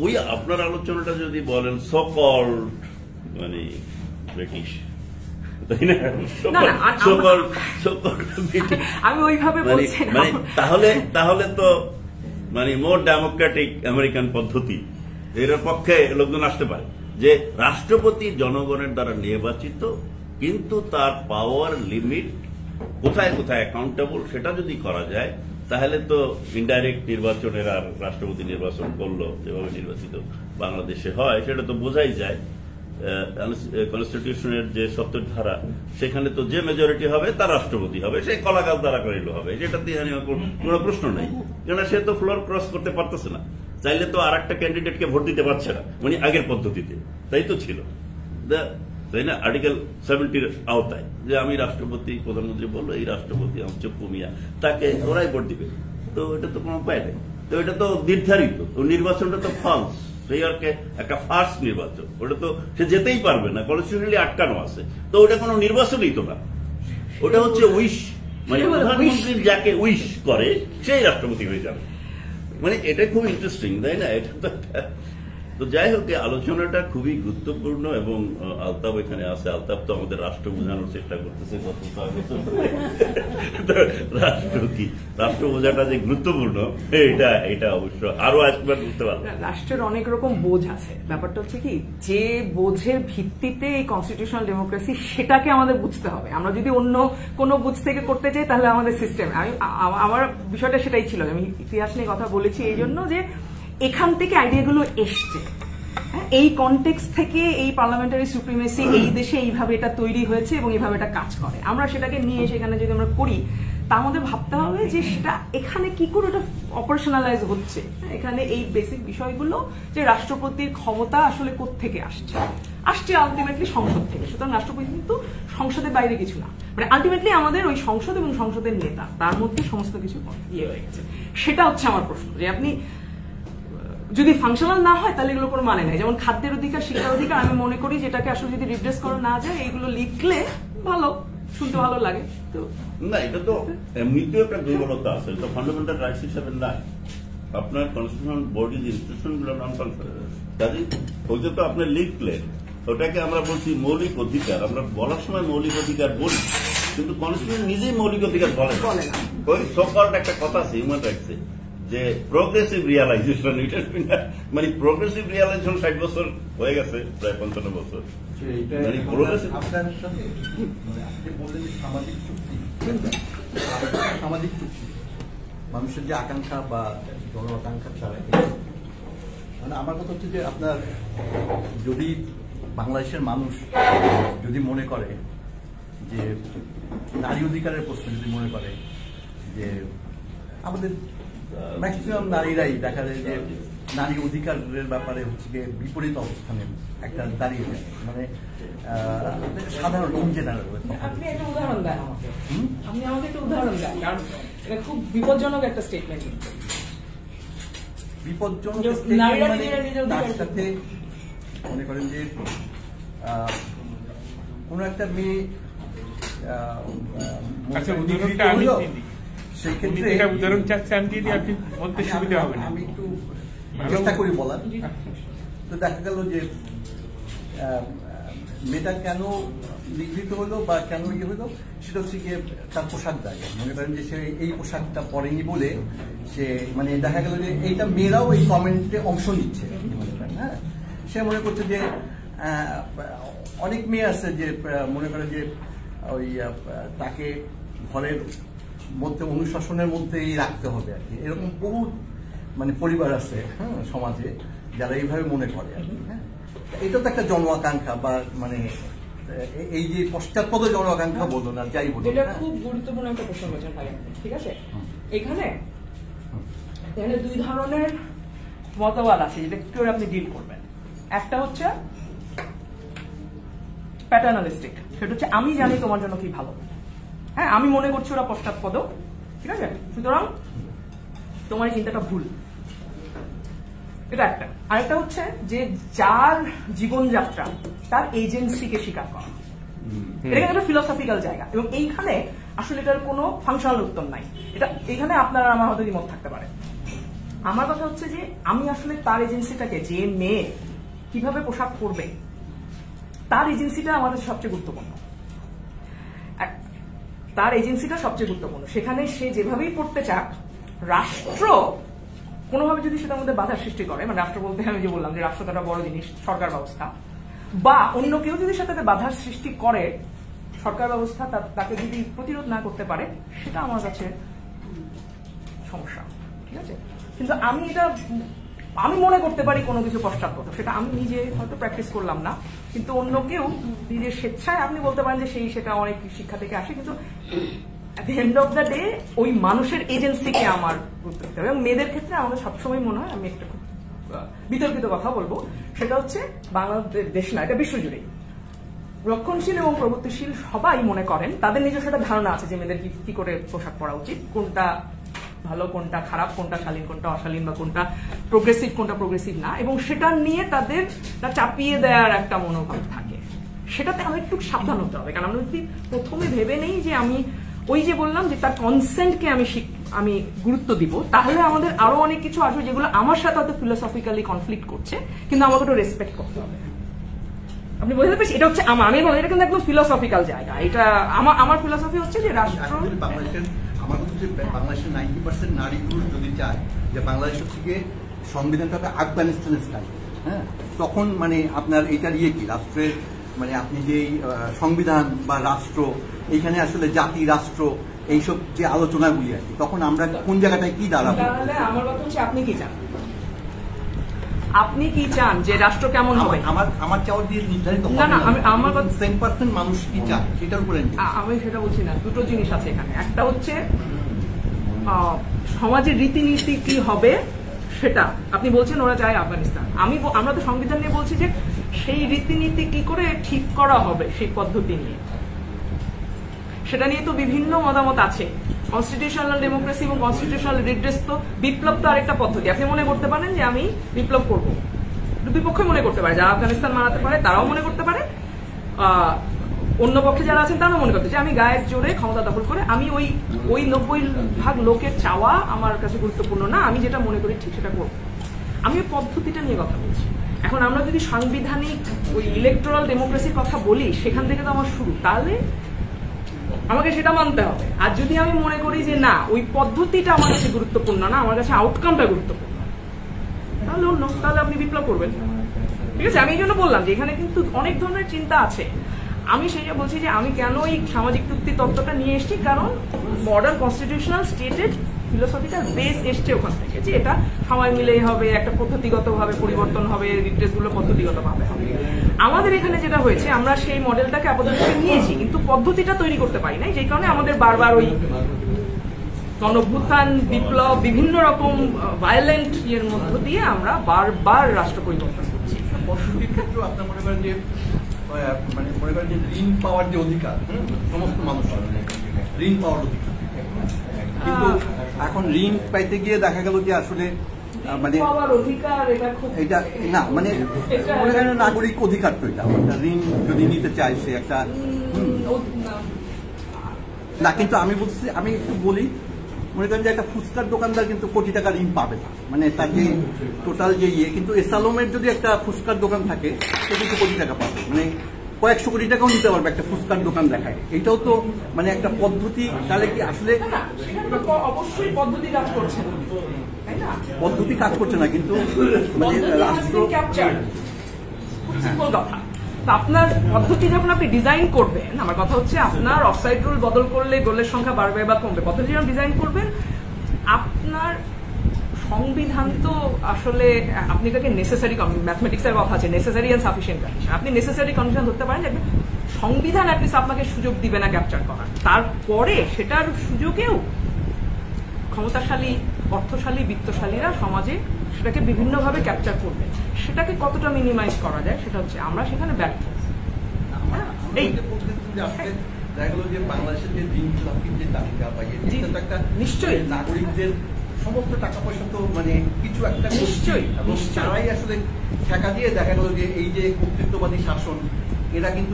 ওই আপনার আলোচনাটা যদি বলেন সকল মানে ব্রিটিশ, তাই না,
আমি ওইভাবে বলছি না,
মানে তাহলে তো মানে মোর ডেমোক্রেটিক আমেরিকান পদ্ধতি এর পক্ষে লোকজন আসতে পারে যে রাষ্ট্রপতি জনগণের দ্বারা নির্বাচিত, কিন্তু তার পাওয়ার লিমিট কোথায় কোথায় অ্যাকাউন্টেবল সেটা যদি করা যায় তাহলে তো ইনডাইরেক্ট নির্বাচনের আর রাষ্ট্রপতি নির্বাচন করলো যেভাবে নির্বাচিত বাংলাদেশে হয় সেটা তো বোঝাই যায়। কনস্টিটিউশনের যে 70 ধারা সেখানে তো যে মেজরিটি হবে তার রাষ্ট্রপতি হবে, সে কলাগাল দ্বারা করিল হবে, সেটাতে কোনো প্রশ্ন নাই, কেন সে তো ফ্লোর ক্রস করতে পারতেছে না, চাইলে তো আর একটা ক্যান্ডিডেটকে ভোট দিতে পারছে না, মানে আগের পদ্ধতিতে তাই তো ছিল, তাই না, আর্টিকেল 70 আওতায় যে আমি রাষ্ট্রপতি, প্রধানমন্ত্রী বললো এই রাষ্ট্রপতি আমার চপ্পু মিয়া, তাকে ওরাই ভোট দিবে, তো এটা তো কোনো উপায় নেই, তো এটা তো নির্ধারিত, নির্বাচনটা তো ফলস, সেই অর্থে একটা ফার্স্ট নির্বাচন, ওটা তো সে যেতেই পারবে না, কনস্টিটিউশনালি আটকানো আছে, তো ওটা কোনো নির্বাচনই তো না, ওটা হচ্ছে উইশ, মানে প্রধানমন্ত্রী যাকে উইশ করে সেই রাষ্ট্রপতি হয়ে যাবে, মানে এটা খুব ইন্টারেস্টিং, তাই না, এটা তো তো যাই হোক আলোচনাটা খুবই গুরুত্বপূর্ণ এবং আলতাফ এখানে আছে, আলতাফ তো আমাদের রাষ্ট্র বোঝানোর চেষ্টা করতেছে গত রাষ্ট্র কি, রাষ্ট্র বোঝাটা যে গুরুত্বপূর্ণ এটা অবশ্য আরো একবার বুঝতে পারবো।
রাষ্ট্রের অনেক রকম বোঝ আছে, ব্যাপারটা হচ্ছে কি যে বোঝের ভিত্তিতে এই কনস্টিটিউশনাল ডেমোক্রেসি সেটাকে আমাদের বুঝতে হবে, আমরা যদি অন্য কোনো বুঝ থেকে করতে চাই তাহলে আমাদের সিস্টেম, আমার বিষয়টা সেটাই ছিল, আমি ইতিহাস নিয়ে কথা বলেছি এই জন্য যে এখান থেকে আইডিয়াগুলো এসছে, এই কনটেক্সট থেকে এই পার্লামেন্টারি সুপ্রিমেসি এই দেশে এইভাবে এটা তৈরি হয়েছে এবং এইভাবে এটা কাজ করে, আমরা সেটাকে নিয়ে সেখানে যদি আমরা করি তার মধ্যে ভাবতে হবে যে সেটা এখানে কি করে ওটা অপারেশনালাইজ হচ্ছে, এখানে এই বেসিক বিষয়গুলো যে রাষ্ট্রপতির ক্ষমতা আসলে কোত্থেকে আসছে আলটিমেটলি সংসদ থেকে, সুতরাং রাষ্ট্রপতি কিন্তু সংসদের বাইরে কিছু না, মানে আলটিমেটলি আমাদের ওই সংসদ এবং সংসদের নেতা তার মধ্যে সমস্ত কিছু ইয়ে হয়ে গেছে, সেটা হচ্ছে আমার প্রশ্ন, যে আপনি যদি ফাংশনাল না হয় তাহলে এগুলো কোনো মানে নাই, যেমন খাদ্যের অধিকার, শিক্ষার অধিকার, আমি মনে করি যেটাকে আসলে যদি রিপ্লেস করা না যায় এইগুলো লিখলে ভালো, শুনতে ভালো লাগে, তো
না এটা তো এমনিতেও একটা দুর্বলতা আছে, তো ফান্ডামেন্টাল রাইটস হিসাবে নাই, আপনার কনস্টিটিউশনাল বডিজ ইনস্টিটিউশন গুলো নন কনফারেন্স, কাজে ওইটা তো আপনি লিখলেন, ওটাকে আমরা বলছি মৌলিক অধিকার, আমরা বলার সময় মৌলিক অধিকার বলি, কিন্তু কনস্টিটিউশন নিজেই মৌলিক অধিকার বলে না, ওই সকল একটা কথা আছে হিউম্যান রাইটসে যে প্রগ্রেসিভ রিয়ালাইজেশন, এটা মানে প্রগ্রেসিভ রিয়ালাইজেশন 60 বছর হয়ে গেছে, প্রায় 55 বছর,
সামাজিক চুক্তি মানুষের যে আকাঙ্ক্ষা বা জন আকাঙ্ক্ষা ছাড়া, মানে আমার কথা হচ্ছে যে আপনার যদি বাংলাদেশের মানুষ যদি মনে করে যে নারী অধিকারের প্রশ্ন যদি মনে করে যে আমাদের ম্যাক্সিমাম নারীরাই দেখা যায় যে নারী অধিকারের ব্যাপারে হচ্ছে গিয়ে বিপরীত অবস্থানে একটা দাঁড়িয়ে যায়, মানে সাধারণ ইন জেনারেল।
আপনি একটা উদাহরণ দেন আমাকে, আপনি আমাকে একটা উদাহরণ দেন, কারণ এটা খুব বিপজ্জনক একটা স্টেটমেন্ট।
বিপজ্জনক তার সাথে মনে করেন যে কোন একটা মেয়ে সেক্ষেত্রে
উদাহরণ চাচ্ছে আমি দিদি, আপনি বলতে সুবিধা হবে না,
আমি একটু চেষ্টা করি বলার। তো দেখা গেল যে মেয়েটা কেন নিগৃহীত হলো বা কেন ইয়ে হলো, সেটা হচ্ছে গিয়ে তার পোশাক দায়। মনে করেন যে সে এই পোশাকটা পরেনি বলে সে মানে দেখা গেল যে এইটা মেয়েরাও এই কমেন্টে অংশ নিচ্ছে, হ্যাঁ, সে মনে করছে যে অনেক মেয়ে আছে যে মনে করে যে ওই তাকে ঘরের মধ্যে অনুশাসনের মধ্যেই রাখতে হবে আর কি, এরকম বহু মানে পরিবার আছে হ্যাঁ সমাজে যারা এইভাবে মনে করে আর কি। হ্যাঁ, এটা তো একটা জন আকাঙ্ক্ষা বা মানে এই যে পশ্চাৎপদ জন আকাঙ্ক্ষা বলুন আর যাই বলুন,
এটা খুব গুরুত্বপূর্ণ একটা প্রশ্ন বলছেন ভাই, ঠিক আছে। এখানে দুই ধরনের মতবাদ আছে যেটা কি করে আপনি ডিল করবেন। একটা হচ্ছে প্যাটার্নালিস্টিক, সেটা হচ্ছে আমি জানি তোমার জন্য কি ভালো, হ্যাঁ আমি মনে করছি ওরা পশ্চাৎপদ, ঠিক আছে, সুতরাং তোমার এই চিন্তাটা ভুল, এটা একটা। আরেকটা হচ্ছে যে যার জীবনযাত্রা তার এজেন্সিকে স্বীকার করা, এটা কিন্তু একটা ফিলোসফিক্যাল জায়গা, এবং এইখানে আসলে এটার কোনো ফাংশনাল উত্তর নাই। এটা এখানে আপনারা আমার হয়তো দ্বিমত থাকতে পারে। আমার কথা হচ্ছে যে আমি আসলে তার এজেন্সিটাকে, যে মেয়ে কিভাবে পোশাক পরবে তার এজেন্সিটা আমাদের সবচেয়ে গুরুত্বপূর্ণ। তার এজেন্সিটা সবচেয়ে গুরুত্বপূর্ণ। সেখানে সে যেভাবেই পড়তে চাক, রাষ্ট্র কোনোভাবে যদি সেটার মধ্যে বাধার সৃষ্টি করে, মানে রাষ্ট্র বলতে আমি যে বললাম যে রাষ্ট্র তো একটা বড় জিনিস, সরকার ব্যবস্থা, বা অন্য কেউ যদি সেটাতে বাধার সৃষ্টি করে, সরকার ব্যবস্থা তাকে যদি প্রতিরোধ না করতে পারে, সেটা আমার কাছে সমস্যা। ঠিক আছে, কিন্তু আমি মনে করতে পারি কোনো কিছু পশ্চাৎপদ, সেটা আমি নিজে হয়তো প্র্যাকটিস করলাম না, কিন্তু অন্য কেউ নিজের স্বেচ্ছায় আপনি বলতে পারেন যে সেটা অনেক শিক্ষা থেকে আসে, কিন্তু at the end of the day ওই মানুষের এজেন্সিকে আমার গুরুত্ব দিতে হবে। এবং মেয়েদের ক্ষেত্রে আমাদের সবসময় মনে হয়, আমি একটা খুব বিতর্কিত কথা বলবো, সেটা হচ্ছে বাংলাদেশ না, এটা বিশ্বজুড়েই রক্ষণশীল এবং প্রগতিশীল সবাই মনে করেন, তাদের নিজস্ব একটা ধারণা আছে যে মেয়েদের কি করে পোশাক পরা উচিত, কোনটা ভালো, কোনটা খারাপ, কোনটা শালীন, কোনটা অশালীন, বা কোনটা প্রোগ্রেসিভ, কোনটা প্রোগ্রেসিভ না, এবং সেটা নিয়ে তাদের চাপিয়ে দেওয়ার একটা মনোভাব থাকে। সেটাতে আমার একটু সাবধান হতে হবে, কারণ আমরা যদি প্রথমে ভেবে নেই যে আমি ওই যে বললাম যে তার কনসেন্টকে আমি গুরুত্ব দিব, তাহলে আমাদের আরো অনেক কিছু আসবে যেগুলো আমার সাথে হয়তো ফিলোসফিক্যালি কনফ্লিক্ট করছে, কিন্তু আমাকে একটু রেসপেক্ট করতে হবে। আপনি বুঝতে পারছেন, এটা হচ্ছে আমি বলি এটা কিন্তু একদম ফিলোসফিক্যাল জায়গা। এটা আমার ফিলোসফি হচ্ছে যে রাষ্ট্র,
আমার কথা হচ্ছে বাংলাদেশের 90% নারী পুরুষ যদি চায় যে বাংলাদেশের থেকে সংবিধানটা হবে আফগানিস্তানের স্টাইল, হ্যাঁ, তখন মানে আপনার এইটার কি রাষ্ট্রের, মানে আপনি যে সংবিধান বা রাষ্ট্র, এইখানে আসলে জাতি রাষ্ট্র এইসব যে আলোচনাগুলি আর কি, তখন আমরা কোন জায়গাটায় কি দাঁড়াবো?
তাহলে আমার কথা হচ্ছে আপনি কি চান যে রাষ্ট্র কেমন হবে?
আমার চাওয়ার দিয়ে নির্ধারিত
না, আমার
10% মানুষ কি চায় সেটার উপরে
আমি সেটা বলছি না। দুটো জিনিস আছে এখানে, একটা হচ্ছে সমাজের রীতিনীতি কি হবে সেটা আপনি বলছেন ওরা চায় আফগানিস্তান, আমরা তো সংবিধান নিয়ে বলছি যে সেই রীতিনীতি কি করে ঠিক করা হবে সেই পদ্ধতি নিয়ে, সেটা নিয়ে তো বিভিন্ন মতামত আছে। কনস্টিটিউশনাল ডেমোক্রেসি এবং কনস্টিটিউশনাল রিড্রেস তো, বিপ্লব তো আরেকটা পদ্ধতি। আপনি মনে করতে পারেন যে আমি বিপ্লব করবো, দুই পক্ষে মনে করতে পারে, যারা আফগানিস্তান মানাতে পারে তারাও মনে করতে পারে, অন্য পক্ষে যারা আছেন তারাও মনে করতে, যে আমি গায়ের জোরে ক্ষমতা দখল করে আমি ওই 90% লোকের চাওয়া আমার কাছে গুরুত্বপূর্ণ না, আমি যেটা মনে করি ঠিক সেটা করবো। আমি ওই পদ্ধতিটা নিয়ে কথা বলছি। এখন আমরা যদি সাংবিধানিক ওই ইলেকটোরাল ডেমোক্রেসির কথা বলি, সেখান থেকে তো আমার শুরু, তাহলে আমাকে সেটা মানতে হবে। আর যদি আমি মনে করি যে না, ওই পদ্ধতিটা আমার কাছে গুরুত্বপূর্ণ না, আমার কাছে আউটকামটা গুরুত্বপূর্ণ, তাহলে আপনি বিপ্লব করবেন। ঠিক আছে, আমি এই জন্য বললাম যে এখানে কিন্তু অনেক ধরনের চিন্তা আছে। আমি সেটা বলছি যে আমি কেন এই সামাজিক চুক্তি তত্ত্বটা নিয়ে এসেছি, কারণ মডার্ন কনস্টিটিউশনাল স্টেটের ফিলোসফিক্যাল বেস এসছে ওখান থেকে, যে এটা সবাই মিলেই হবে, একটা পদ্ধতিগতভাবে পরিবর্তন হবে, রিড্রেসগুলো পদ্ধতিগতভাবে হবে। আমাদের এখানে যেটা হয়েছে, আমরা সেই মডেলটাকে আপাতত নিয়েছি, কিন্তু পদ্ধতিটা তৈরি করতে পারি নাই, যেই কারণে আমাদের বারবার ওই গণঅভ্যুত্থান, বিপ্লব, বিভিন্ন রকম ভায়োলেন্ট ইয়ের মধ্য দিয়ে আমরা বারবার রাষ্ট্র পরিবর্তন করছি।
পদ্ধতির ক্ষেত্রে আপনার মনে করেন যে ঋণ পাওয়ার যে অধিকার সমস্ত মানুষের ঋণ পাওয়ার অধিকার, কিন্তু এখন ঋণ পাইতে গিয়ে দেখা গেল যে আসলে মানে এটা না, মানে মনে করেন নাগরিক অধিকার তো এটা, ঋণ যদি নিতে চায় সে একটা না। কিন্তু আমি বলছি, আমি একটু বলি, মনে করেন যে একটা ফুচকার দোকানদার কিন্তু কোটি টাকা ঋণ পাবে না, মানে তার যে টোটাল যে কিন্তু এসালোমের যদি একটা ফুচকার দোকান থাকে সে কিন্তু কোটি টাকা পাবে, মানে কয়েকশো কোটি টাকাও নিতে পারবে একটা ফুচকার দোকান দেখায়। এটাও তো মানে একটা পদ্ধতি। তাহলে কি আসলে
অবশ্যই পদ্ধতি কাজ করছে না, তাই না?
পদ্ধতি কাজ করছে না, কিন্তু মানে রাষ্ট্র
কথা। আপনার পদ্ধতি যখন আপনি ডিজাইন করবেন, আমার কথা হচ্ছে আপনার অফসাইড রুল বদল করলে গোলের সংখ্যা বাড়বে বা কমবে, পদ্ধতি যখন ডিজাইন করবেন, আপনার সংবিধান তো আসলে আপনি কাকে নেসেসারি, ম্যাথমেটিক্সের কথা আছে নেসেসারি এন্ড সাফিসিয়েন্ট কন্ডিশন, আপনি নেসেসারি কন্ডিশন ধরতে পারেন যে সংবিধান অ্যাটলিস্ট আপনাকে সুযোগ দিবে না ক্যাপচার করার, তারপরে সেটার সুযোগেও ক্ষমতাশালী, অর্থশালী, বিত্তশালীরা সমাজে সেটাকে বিভিন্নভাবে ক্যাপচার করবে। সেটাকে কতটা মিনিমাইজ করা যায় সেটা হচ্ছে আমরা সেখানে ব্যর্থ।
বাংলাদেশের যে ঋণ খেলাপির যে তালিকা বা একটা
নিশ্চয়ই
নাগরিকদের সমস্ত টাকা পয়সা তো মানে কিছু একটা নিশ্চয়ই, এবং তারাই আসলে ঠেকা দিয়ে দেখা গেল যে এই যে কর্তৃত্ববাদী শাসন, এরা কিন্তু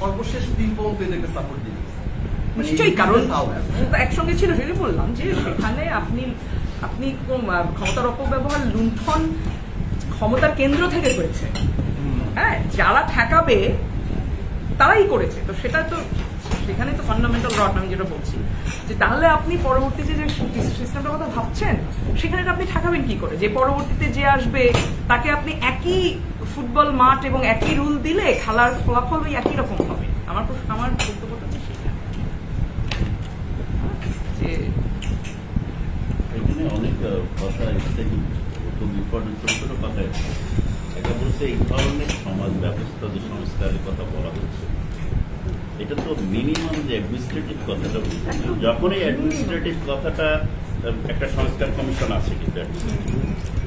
সর্বশেষ দিন পর্যন্ত এদেরকে সাপোর্ট দিবে।
নিশ্চয়ই, কারণ একসঙ্গে ছিল, সেটাই বললাম যে সেখানে আপনি ক্ষমতার অপব্যবহার, লুণ্ঠন ক্ষমতার কেন্দ্র থেকে হয়েছে, হ্যাঁ, যারা ঠেকাবে তারাই করেছে। তো সেটা তো সেখানে তো ফান্ডামেন্টাল রট। আমি যেটা বলছি যে তাহলে আপনি পরবর্তীতে যে সিস্টেমটার কথা ভাবছেন সেখানে আপনি ঠেকাবেন কি করে? যে পরবর্তীতে যে আসবে তাকে আপনি একই ফুটবল মাঠ এবং একই রুল দিলে খেলার ফলাফল ওই একই রকম হবে। আমার বক্তব্যটা হচ্ছে সেটা।
এখানে অনেক কথা এসেছে, খুব ইম্পর্টেন্ট ছোট ছোট কথা এসেছে। একটা বলছে এই ধরনের সমাজ ব্যবস্থা যে সংস্কারের কথা বলা হচ্ছে, এটা তো মিনিমাম যে অ্যাডমিনিস্ট্রেটিভ কথাটা বলছে। যখন এই অ্যাডমিনিস্ট্রেটিভ কথাটা, একটা সংস্কার কমিশন আছে কিন্তু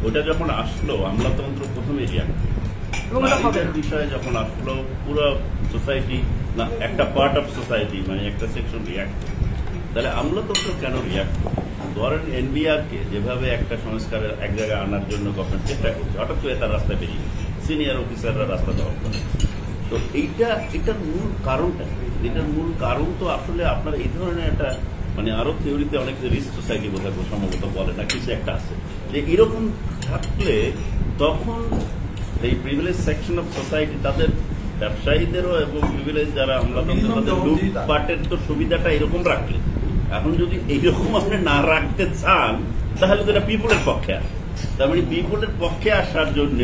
ওটা যখন আসলো, আমলাতন্ত্র প্রথমে রিয়াক্ট, বিষয়ে যখন আসলো পুরো সোসাইটি না একটা পার্ট অফ সোসাইটি মানে একটা সেকশন রিয়াক্ট, তাহলে আমলাতন্ত্র কেন রিয়াক্ট? ধরেন এনবিআর কে যেভাবে একটা সংস্কারের এক জায়গায় আনার জন্য গভর্নমেন্ট চেষ্টা করছে, হঠাৎ করে তার রাস্তায় বেরিয়ে সিনিয়র অফিসাররা রাস্তা দেওয়া করে। তো এটার মূল কারণটা, এটার মূল কারণ তো আসলে আপনার এই ধরনের একটা মানে আরো থিওরিতে অনেক রিস্ক সোসাইটি বোধহয় সম্ভবত বলে না, কিছু একটা আছে যে এরকম থাকলে তখন এই প্রিভিলেজ সেকশন অফ সোসাইটি তাদের ব্যবসায়ীদেরও এবং প্রিভিলেজ যারা আমলাতন্ত্র তাদের লুটপাটের তো সুবিধাটা এরকম রাখলে, এখন যদি এইরকম আপনি না রাখতে চান তাহলে তো এটা পিপলের পক্ষে আসে। তার মানে পিপলের পক্ষে আসার জন্য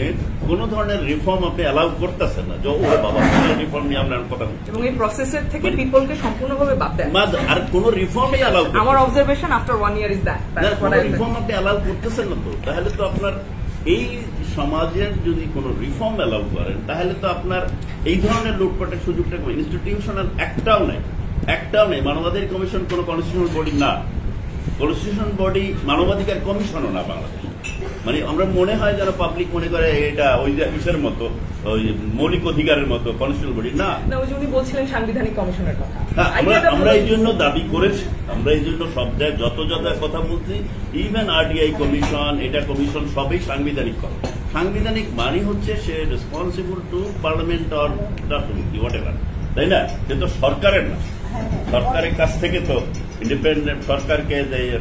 কোন ধরনের রিফর্ম আপনি অ্যালাউ করতেছেন না। বাবা রিফর্ম নিয়ে আপনার কথা
এবং এই প্রসেসের থেকে পিপলকে সম্পূর্ণভাবে বাদ দেন,
আর কোন রিফর্মই অ্যালাউ,
আমার observation after 1 year is that
reform আপনি অ্যালাউ করতেছেন না। তো তাহলে তো আপনার এই সমাজের যদি কোন রিফর্ম অ্যালাউ করেন তাহলে তো আপনার এই ধরনের লুটপাটের সুযোগটা ইনস্টিটিউশনাল একটাও নেই। মানবাধিকার কমিশন কোন কনস্টিটিউশনাল বডি না, কনস্টিটিউশন বডি মানবাধিকার কমিশনও না বাংলাদেশ। মানে আমরা মনে হয় যেন পাবলিক মনে করে এটা ওই যে কিসের মতো, ওই মৌলিক অধিকারের মতো কনস্টিটিউশনাল বডি না।
উনি বলছিলেন সাংবিধানিক কমিশনের কথা।
আমরা এই জন্য দাবি করেছি, আমরা এই জন্য সব জায়গায় যত কথা বলছি, ইভেন আরডিআই কমিশন, এটা কমিশন সবই সাংবিধানিক করে। সাংবিধানিক মানে হচ্ছে সে রেসপন্সিবল টু পার্লামেন্ট অর রাষ্ট্রপতি হোয়াট এভার, তাই না? কিন্তু সরকারের না, সরকারের কাছ থেকে তো ইন্ডিপেন্ডেন্ট, সরকারকে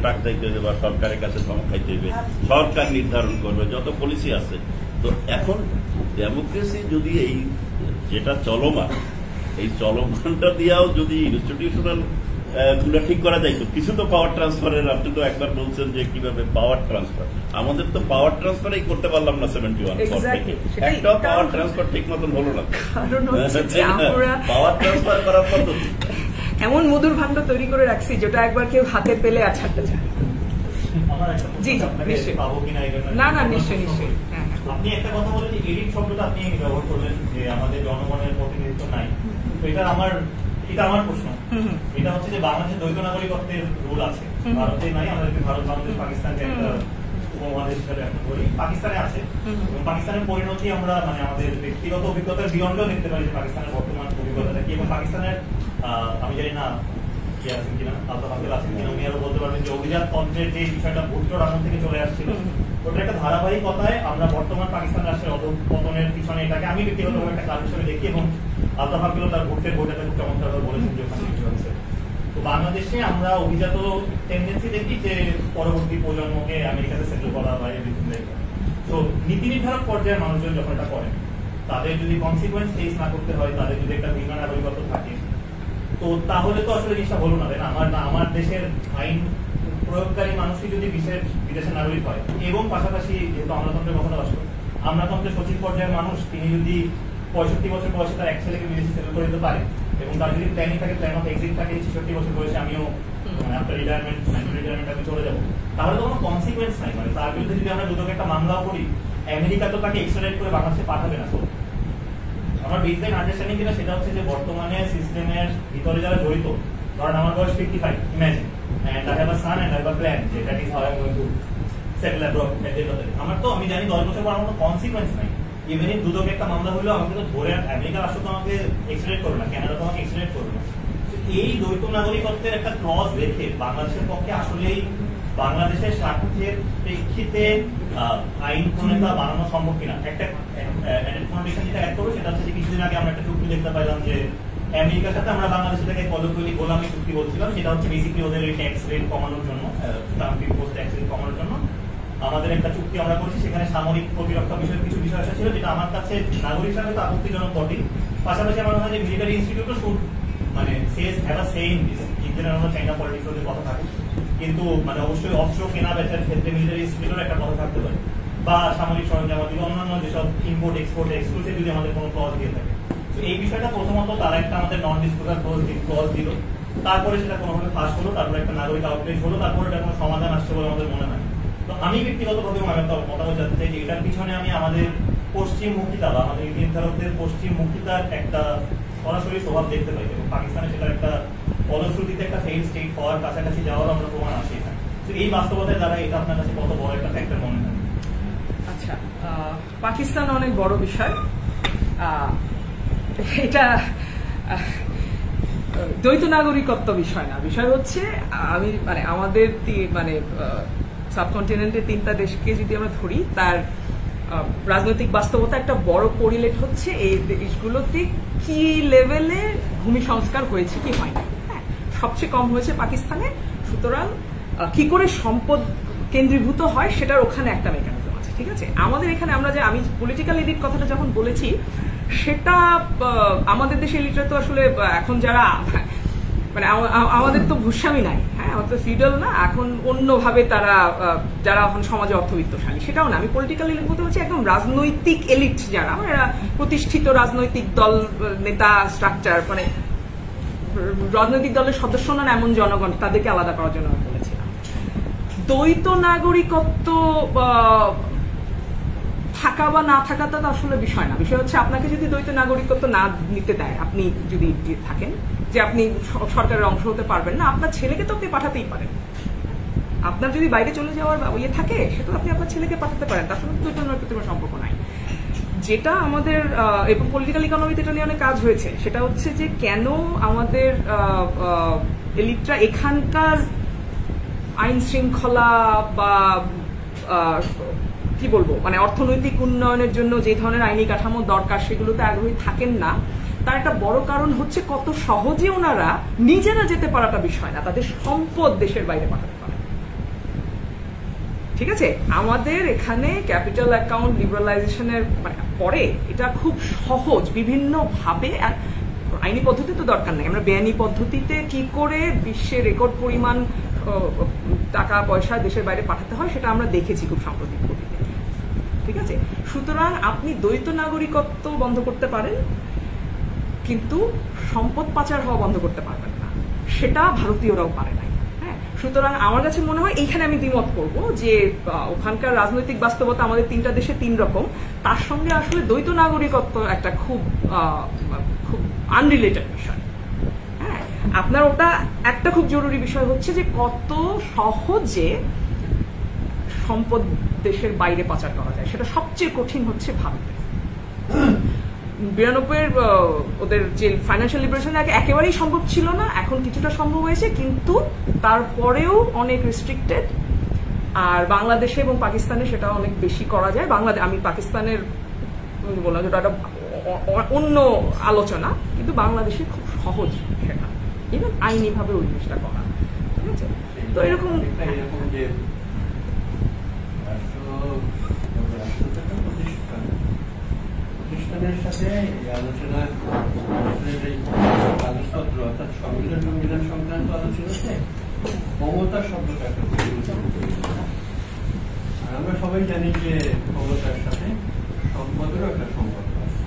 টাকা চাইতে হবে বা সরকারের কাছে জমা খাইতে হবে, সরকার নির্ধারণ করবে যত পলিসি আছে। তো এখন ডেমোক্রেসি যদি এই যেটা চলমান, এই চলমানটা দিয়েও যদি ইনস্টিটিউশনাল গুলো ঠিক করা যায়, তো কিছু তো পাওয়ার ট্রান্সফারের, আপনি তো একবার বলছেন যে কিভাবে পাওয়ার ট্রান্সফার, আমাদের তো পাওয়ার ট্রান্সফারই করতে পারলাম না 71 একটাও পাওয়ার ট্রান্সফার ঠিক মতন হলো না। পাওয়ার ট্রান্সফার করার পদ্ধতি
এমন মধুর ভাণ্ড তৈরি করে রাখছি যেটা একবার কেউ হাতে পেলে আর ছাড়তে চায়। জি নিশ্চয়ই, না নিশ্চয়ই।
আপনি একটা কথা বলেন যে এডিট শব্দটা আপনি ব্যবহার করলেন যে আমাদের জনগণের প্রতিনিধিত্ব নাই। তো এটা আমার প্রশ্ন। এটা হচ্ছে যে বাংলাদেশের দ্বৈত নাগরিকত্বের রুল আছে, ভারতে নাই। আমাদের ভারত, বাংলাদেশ, পাকিস্তানকে একটা উপমহাদেশ হিসেবে এখন বলি, পাকিস্তানে আছে। এবং পাকিস্তানের পরিণতি আমরা মানে আমাদের ব্যক্তিগত অভিজ্ঞতার বিয়ন্ডও দেখতে পারি যে পাকিস্তানের বর্তমান অভিজ্ঞতাটা কি। এবং পাকিস্তানের আমি জানি না কি আছেন কিনা, আলতাফ আকেল আছেন কিনা, উনি আরো বলতে পারবেন যে অভিজাত তন্ত্রের যে বিষয়টা ভুট্টোর আমল থেকে চলে আসছিল, ওটা একটা ধারাবাহিকতায় আমরা বর্তমান পাকিস্তান রাষ্ট্রের অধঃপতনের পিছনে এটাকে আমি ব্যক্তিগতভাবে একটা কারণ হিসেবে দেখি। এবং আলতাফ আকেলও তার ভোটের বইটাতে খুব চমৎকারভাবে বলেছেন যে ওখানে কিছু হচ্ছে। তো বাংলাদেশে আমরা অভিজাত টেন্ডেন্সি দেখি যে পরবর্তী প্রজন্মকে আমেরিকাতে সেটেল করা হয় এভরিথিং লাইক দ্যাট। তো নীতি নির্ধারক পর্যায়ের মানুষজন যখন এটা করেন, তাদের যদি কনসিকুয়েন্স ফেস না করতে হয়, তাদের যদি একটা ভিন্ন নাগরিকত্ব থাকে, তো তাহলে তো আসলে জিনিসটা হলো না, তাই না? আমার দেশের আইন প্রয়োগকারী মানুষই যদি বিদেশের নাগরিক হয়, এবং পাশাপাশি যেহেতু আমলাতন্ত্রের কথাটা আসলো, আমলাতন্ত্রের সচিব পর্যায়ের মানুষ তিনি যদি 65 বছর বয়সে তার এক ছেলেকে বিদেশে সেটেল করে দিতে পারে, এবং তার যদি প্ল্যানিং থাকে, প্ল্যান অফ এক্সিট থাকে 66 বছর বয়সে আমিও আফটার রিটায়ারমেন্ট আমি চলে যাবো, তাহলে তো কোনো কনসিকুয়েন্স নাই। মানে তার বিরুদ্ধে যদি আমরা দুটোকে একটা মামলাও করি, আমেরিকা তো তাকে এক্সট্রাডিট করে বাংলাদেশে পাঠাবে না। তো আমার বেসলাইন আন্ডারস্ট্যান্ডিং যেটা, সেটা হচ্ছে যে বর্তমানে সিস্টেমের ভিতরে যারা জড়িত, ধরেন আমার বয়স 55, imagine, and I have a son and I have a plan, that is how I am going to settle abroad at the end of the day. আমার তো আমি জানি 10 বছর পর আমার কোনো কনসিকুয়েন্স নাই। ইভেন ইফ দুদকে একটা মামলা হলেও আমাকে তো ধরে আমেরিকা রাষ্ট্র তো আমাকে এক্সট্রাডিট করবে না, কানাডা তো আমাকে এক্সট্রাডিট করবে না। এই দ্বৈত নাগরিকত্বের একটা ক্লজ রেখে বাংলাদেশের পক্ষে আসলেই বাংলাদেশের স্বার্থের প্রেক্ষিতে আইন প্রণেতা বানানো সম্ভব কিনা। একটা কন্ডিশন যেটা অ্যাড করবো সেটা হচ্ছে যে কিছুদিন আগে আমরা একটা চুক্তি দেখতে পাইলাম যে আমেরিকার সাথে আমরা বাংলাদেশ থেকে কতগুলি গোলামি চুক্তি বলছিলাম, সেটা হচ্ছে বেসিক্যালি ওদের ট্যাক্স রেট কমানোর জন্য, ট্যাক্স রেট কমানোর জন্য আমাদের একটা চুক্তি আমরা করছি। সেখানে সামরিক প্রতিরক্ষা বিষয়ে কিছু বিষয় ছিল, যেটা আমার কাছে নাগরিক হিসাবে তো আপত্তিজনক বটেই। পাশাপাশি আমার মনে হয় যে মিলিটারি ইনস্টিটিউটও শুড মানে চাইনা পলিটিক্স ওদের কথা থাকে, কিন্তু মানে অবশ্যই অস্ত্র কেনা বেচার ক্ষেত্রে মিলিটারি ইনস্টিটিউটের একটা কথা থাকতে পারে, বা সামরিক সরঞ্জাম অন্যান্য যেসব ইম্পোর্ট এক্সপোর্ট এক্সক্লুসিভ যদি আমাদের কোনো ক্লজ দিয়ে থাকে। তো এই বিষয়টা প্রথমত তারা একটা আমাদের নন ডিসক্লোজার ক্লজ দিল, তারপরে সেটা কোনোভাবে ফাঁস হলো, তারপরে একটা নাগরিক আউটলেজ হলো, তারপরে এটা কোনো সমাধান আসছে বলে আমাদের মনে হয়। তো আমি ব্যক্তিগতভাবে আমি একটা মতামত জানতে চাই যে এটার পিছনে আমি আমাদের পশ্চিমমুখিতা বা আমাদের নির্ধারকদের পশ্চিমমুখিতার একটা সরাসরি প্রভাব দেখতে পাই, এবং পাকিস্তানে সেটার একটা ফলশ্রুতিতে একটা ফেইল স্টেট হওয়ার কাছাকাছি যাওয়ার আমরা প্রমাণ আছে এখানে। তো এই বাস্তবতায় দ্বারা এটা আপনার কাছে কত বড় একটা ফ্যাক্টর মনে হয়?
আচ্ছা, পাকিস্তান অনেক বড় বিষয়। এটা দ্বৈত নাগরিকত্ব বিষয় না, বিষয় হচ্ছে আমি মানে আমাদের মানে সাবকন্টিনেন্টের 3টা দেশকে যদি আমরা ধরি, তার রাজনৈতিক বাস্তবতা একটা বড় কোরিলেট হচ্ছে এই দেশগুলোতে কি লেভেলে ভূমি সংস্কার হয়েছে কি হয়নি। হ্যাঁ, সবচেয়ে কম হয়েছে পাকিস্তানে। সুতরাং কি করে সম্পদ কেন্দ্রীভূত হয় সেটার ওখানে একটা মেকানিজম আছে, ঠিক আছে। আমাদের এখানে আমরা যে আমি পলিটিক্যাল এলিট কথাটা যখন বলেছি, সেটা আমাদের দেশে এলিটরা তো আসলে এখন যারা মানে আমাদের তো ভূস্বামী নাই, হ্যাঁ, আমাদের তো ফিউডাল না, এখন অন্যভাবে তারা যারা এখন সমাজে অর্থবিত্তশালী সেটাও না। আমি পলিটিক্যাল এলিট বলতে বলছি একদম রাজনৈতিক এলিট যারা, এরা প্রতিষ্ঠিত রাজনৈতিক দল নেতা স্ট্রাকচার, মানে রাজনৈতিক দলের সদস্য নন এমন জনগণ, তাদেরকে আলাদা করার জন্য আমি বলেছিলাম। দ্বৈত নাগরিকত্ব থাকা বা না থাকাটা তো আসলে বিষয় না, বিষয় হচ্ছে আপনাকে যদি দ্বৈত নাগরিকত্ব না নিতে দেয়, আপনি যদি থাকেন যে আপনি সরকারের অংশ হতে পারবেন না, আপনার ছেলেকে তো আপনি পাঠাতেই পারেন। আপনার যদি বাইরে চলে যাওয়ার ইয়ে থাকে, সেটা আপনি আপনার ছেলেকে পাঠাতে পারেন, তার সঙ্গে দ্বৈত নাগরিকত্বের সম্পর্ক নাই। যেটা আমাদের এবং পলিটিক্যাল ইকোনমিতে এটা নিয়ে অনেক কাজ হয়েছে, সেটা হচ্ছে যে কেন আমাদের এলিটরা এখানকার আইন শৃঙ্খলা বা কি বলবো মানে অর্থনৈতিক উন্নয়নের জন্য যে ধরনের আইনি কাঠামো দরকার সেগুলোতে আগ্রহী থাকেন না। তার একটা বড় কারণ হচ্ছে কত সহজে ওনারা নিজেরা যেতে পারাটা বিষয় না, তাদের সম্পদ দেশের বাইরে পাঠাতে পারে। ঠিক আছে, আমাদের এখানে ক্যাপিটাল অ্যাকাউন্ট লিবারালাইজেশনের পরে এটা খুব সহজ, বিভিন্ন ভাবে আইনি পদ্ধতি তো দরকার নেই, আমরা বেআইনি পদ্ধতিতে কি করে বিশ্বের রেকর্ড পরিমাণ টাকা পয়সা দেশের বাইরে পাঠাতে হয় সেটা আমরা দেখেছি খুব সাম্প্রতিক গতিতে। ঠিক আছে, সুতরাং আপনি দ্বৈত নাগরিকত্ব বন্ধ করতে পারেন, কিন্তু সম্পদ পাচার হওয়া বন্ধ করতে পারবেন না, সেটা ভারতীয়রাও পারে নাই। হ্যাঁ, সুতরাং আমার কাছে মনে হয় এইখানে আমি দ্বিমত করব যে ওখানকার রাজনৈতিক বাস্তবতা আমাদের 3টা দেশে 3 রকম, তার সঙ্গে আসলে দ্বৈত নাগরিকত্ব একটা খুব খুব আনরিলেটেড বিষয়। হ্যাঁ, আপনার ওটা একটা খুব জরুরি বিষয় হচ্ছে যে কত সহজে সম্পদ দেশের বাইরে পাচার করা যায়, সেটা সবচেয়ে কঠিন হচ্ছে ভারতে। 92-এর ওদের যে ফাইন্যান্সিয়াল লিবারেশন একেবারেই সম্ভব ছিল না, এখন কিছুটা সম্ভব হয়েছে, কিন্তু তারপরেও অনেক রেস্ট্রিক্টেড। আর বাংলাদেশে এবং পাকিস্তানে সেটা অনেক বেশি করা যায়। আমি পাকিস্তানের বললাম যেটা একটা অন্য আলোচনা, কিন্তু বাংলাদেশে খুব সহজ সেটা, ইভেন আইনি ভাবে ওই জিনিসটা করা। ঠিক আছে, তো এরকম
যে প্রতিষ্ঠানের সাথে আলোচনা কাগজপত্র অর্থাৎ সংবিধান সংবিধান সংক্রান্ত আলোচনাতে ক্ষমতা শব্দটা একটা, আর আমরা সবাই জানি যে ক্ষমতার সাথে সম্পদেরও একটা সম্পর্ক আছে।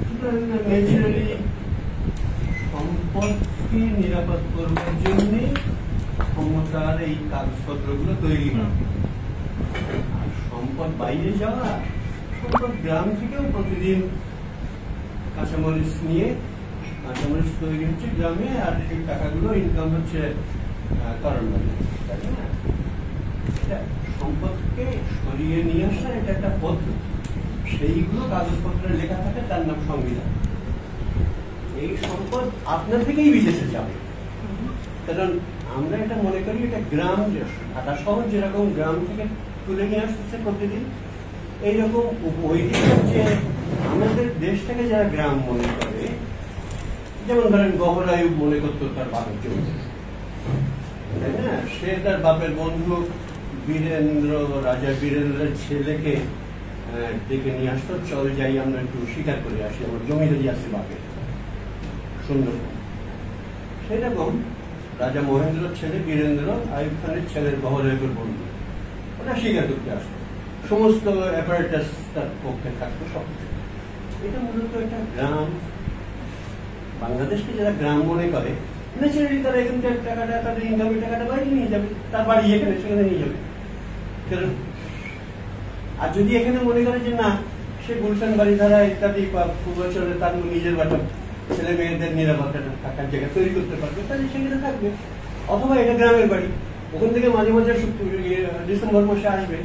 সুতরাং ন্যাচারালি সম্পদকে নিরাপদ করবার জন্যে ক্ষমতার এই কাগজপত্রগুলো তৈরি হয়। আর সম্পদ বাইরে যাওয়া, সম্পদ গ্রাম থেকেও প্রতিদিন কাঁচামরিচ নিয়ে কাঁচামরিচ তৈরি হচ্ছে গ্রামে, আর সেই টাকাগুলো ইনকাম হচ্ছে কারণ তাই না? সম্পদকে সরিয়ে নিয়ে আসা এটা একটা পদ্ধতি, সেইগুলো কাগজপত্রে লেখা থাকে, তার নাম সংবিধান। এই সম্পদ আপনার থেকেই বিদেশে যাবে, কারণ আমরা এটা মনে করি এটা গ্রাম, ঢাকা শহর যেরকম গ্রাম থেকে তুলে নিয়ে আসতেছে প্রতিদিন, এইরকম ওই দিকে যে আমাদের দেশটাকে যারা গ্রাম মনে করে যেমন ধরেন গহরায়ু মনে করতো তার বাপের জমি, তাই না? সে তার বাপের বন্ধু রাজা বীরেন্দ্রের ছেলেকে ডেকে নিয়ে আসতো, চল যাই আমরা একটু শিকার করে আসি, আমার জমিদারি আছে বাপের সুন্দর। সেরকম রাজা মহেন্দ্রের ছেলে বীরেন্দ্র আইয়ুব খানের ছেলের গহরায়ুর বন্ধু, ওরা শিকার করতে আসতো, সমস্ত অ্যাপারেটাস তার পক্ষে থাকতো সব। এটা মূলত একটা গ্রাম। বাংলাদেশকে যারা গ্রাম মনে করে ন্যাচারালি তারা এখানকার টাকাটা, তাদের ইনকামের টাকাটা বাইরে নিয়ে যাবে, তার বাড়ি এখানে সেখানে নিয়ে যাবে। আর যদি এখানে মনে করে যে না, সে গুলশান বাড়ি ধারা ইত্যাদি পূর্বাঞ্চলে তার নিজের বাটা ছেলে মেয়েদের নিরাপত্তাটা থাকার জায়গা তৈরি করতে পারবে, তাহলে সেখানে থাকবে। অথবা এটা গ্রামের বাড়ি, ওখান থেকে মাঝে মাঝে ডিসেম্বর মাসে আসবে।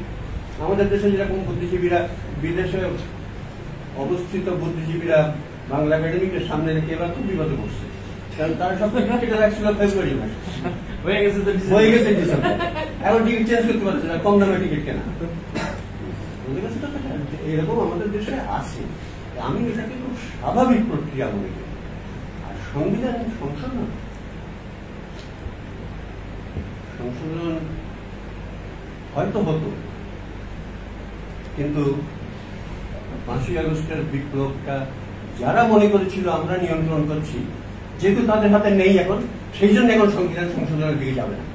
আমাদের দেশে যেরকম বুদ্ধিজীবীরা বিদেশে অবস্থিত বুদ্ধিজীবীরা বাংলা একাডেমিকের সামনে রেখে এবার খুব বিপদে পড়ছে, কারণ তারা সব টিকিট রাখছিল ফেব্রুয়ারি মাসে, হয়ে গেছে ডিসেম্বর, এখন টিকিট চেঞ্জ করতে পারছে না, কম দামে টিকিট কেনা। এরকম আমাদের দেশে আছে। আমি এটাকে খুব স্বাভাবিক প্রক্রিয়া মনে করি। আর সংবিধান সংশোধন হয়তো হতো, কিন্তু 5ই আগস্টের বিপ্লবটা যারা মনে করেছিল আমরা নিয়ন্ত্রণ করছি, যেহেতু তাদের হাতে নেই এখন, সেই জন্য এখন সংবিধান সংশোধনের দিকে যাবে না।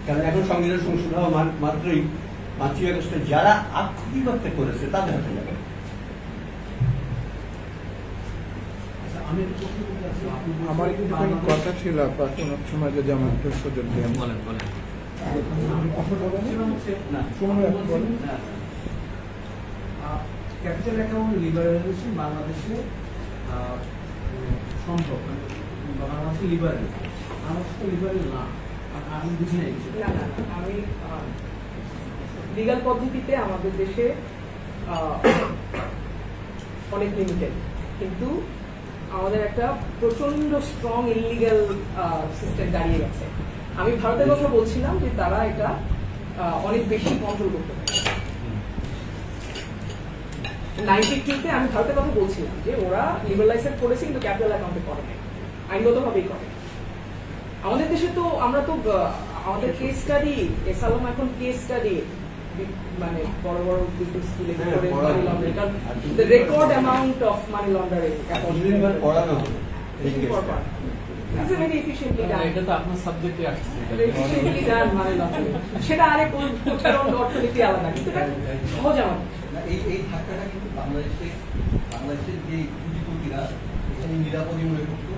কারণ এখন সংবিধান সংশোধন হওয়া মাত্রই 5ই আগস্টে যারা আক্ষরিকতা করেছে তাদের হাতে যাবে।
আমার একটুখানি কথা ছিল, আপনার কোন সময় যদি আমার একটু সুযোগ দেন।
ক্যাপিটাল অ্যাকাউন্ট লিবারেলাইজেশন বাংলাদেশে সম্ভব, বাংলাদেশে লিবারেল, বাংলাদেশে লিবারেল না, আমি বুঝি নাই।
আমি লিগাল পদ্ধতিতে আমাদের দেশে অনেক লিমিটেড, কিন্তু আমাদের একটা প্রচন্ড স্ট্রং ইলিগাল সিস্টেম দাঁড়িয়ে গেছে। আমি ভারতের কথা বলছিলাম যে তারা এটা অনেক বেশি কন্ট্রোল করতে পারে। 92-তে আমি ভারতের কথা বলছিলাম যে ওরা লিবারালাইজ করেছে, কিন্তু ক্যাপিটাল অ্যাকাউন্টে করে নাই, আইনগতভাবেই করে। আমাদের দেশে তো আমরা তো আমাদের কেস স্টাডি, এসালাম এখন কেস স্টাডি, মানে বড় বড় স্কুলে money laundering, record amount of money laundering
পড়ানো
এটা তো আপনার সাবজেক্টে আসছে,
সেটা আরেক অর্থনীতি আলাদা, কিন্তু সহজ আমার
এই ধাক্কাটা কিন্তু বাংলাদেশের যে পুঁজিপতিরা এখানে নিরাপদই মনে করতো।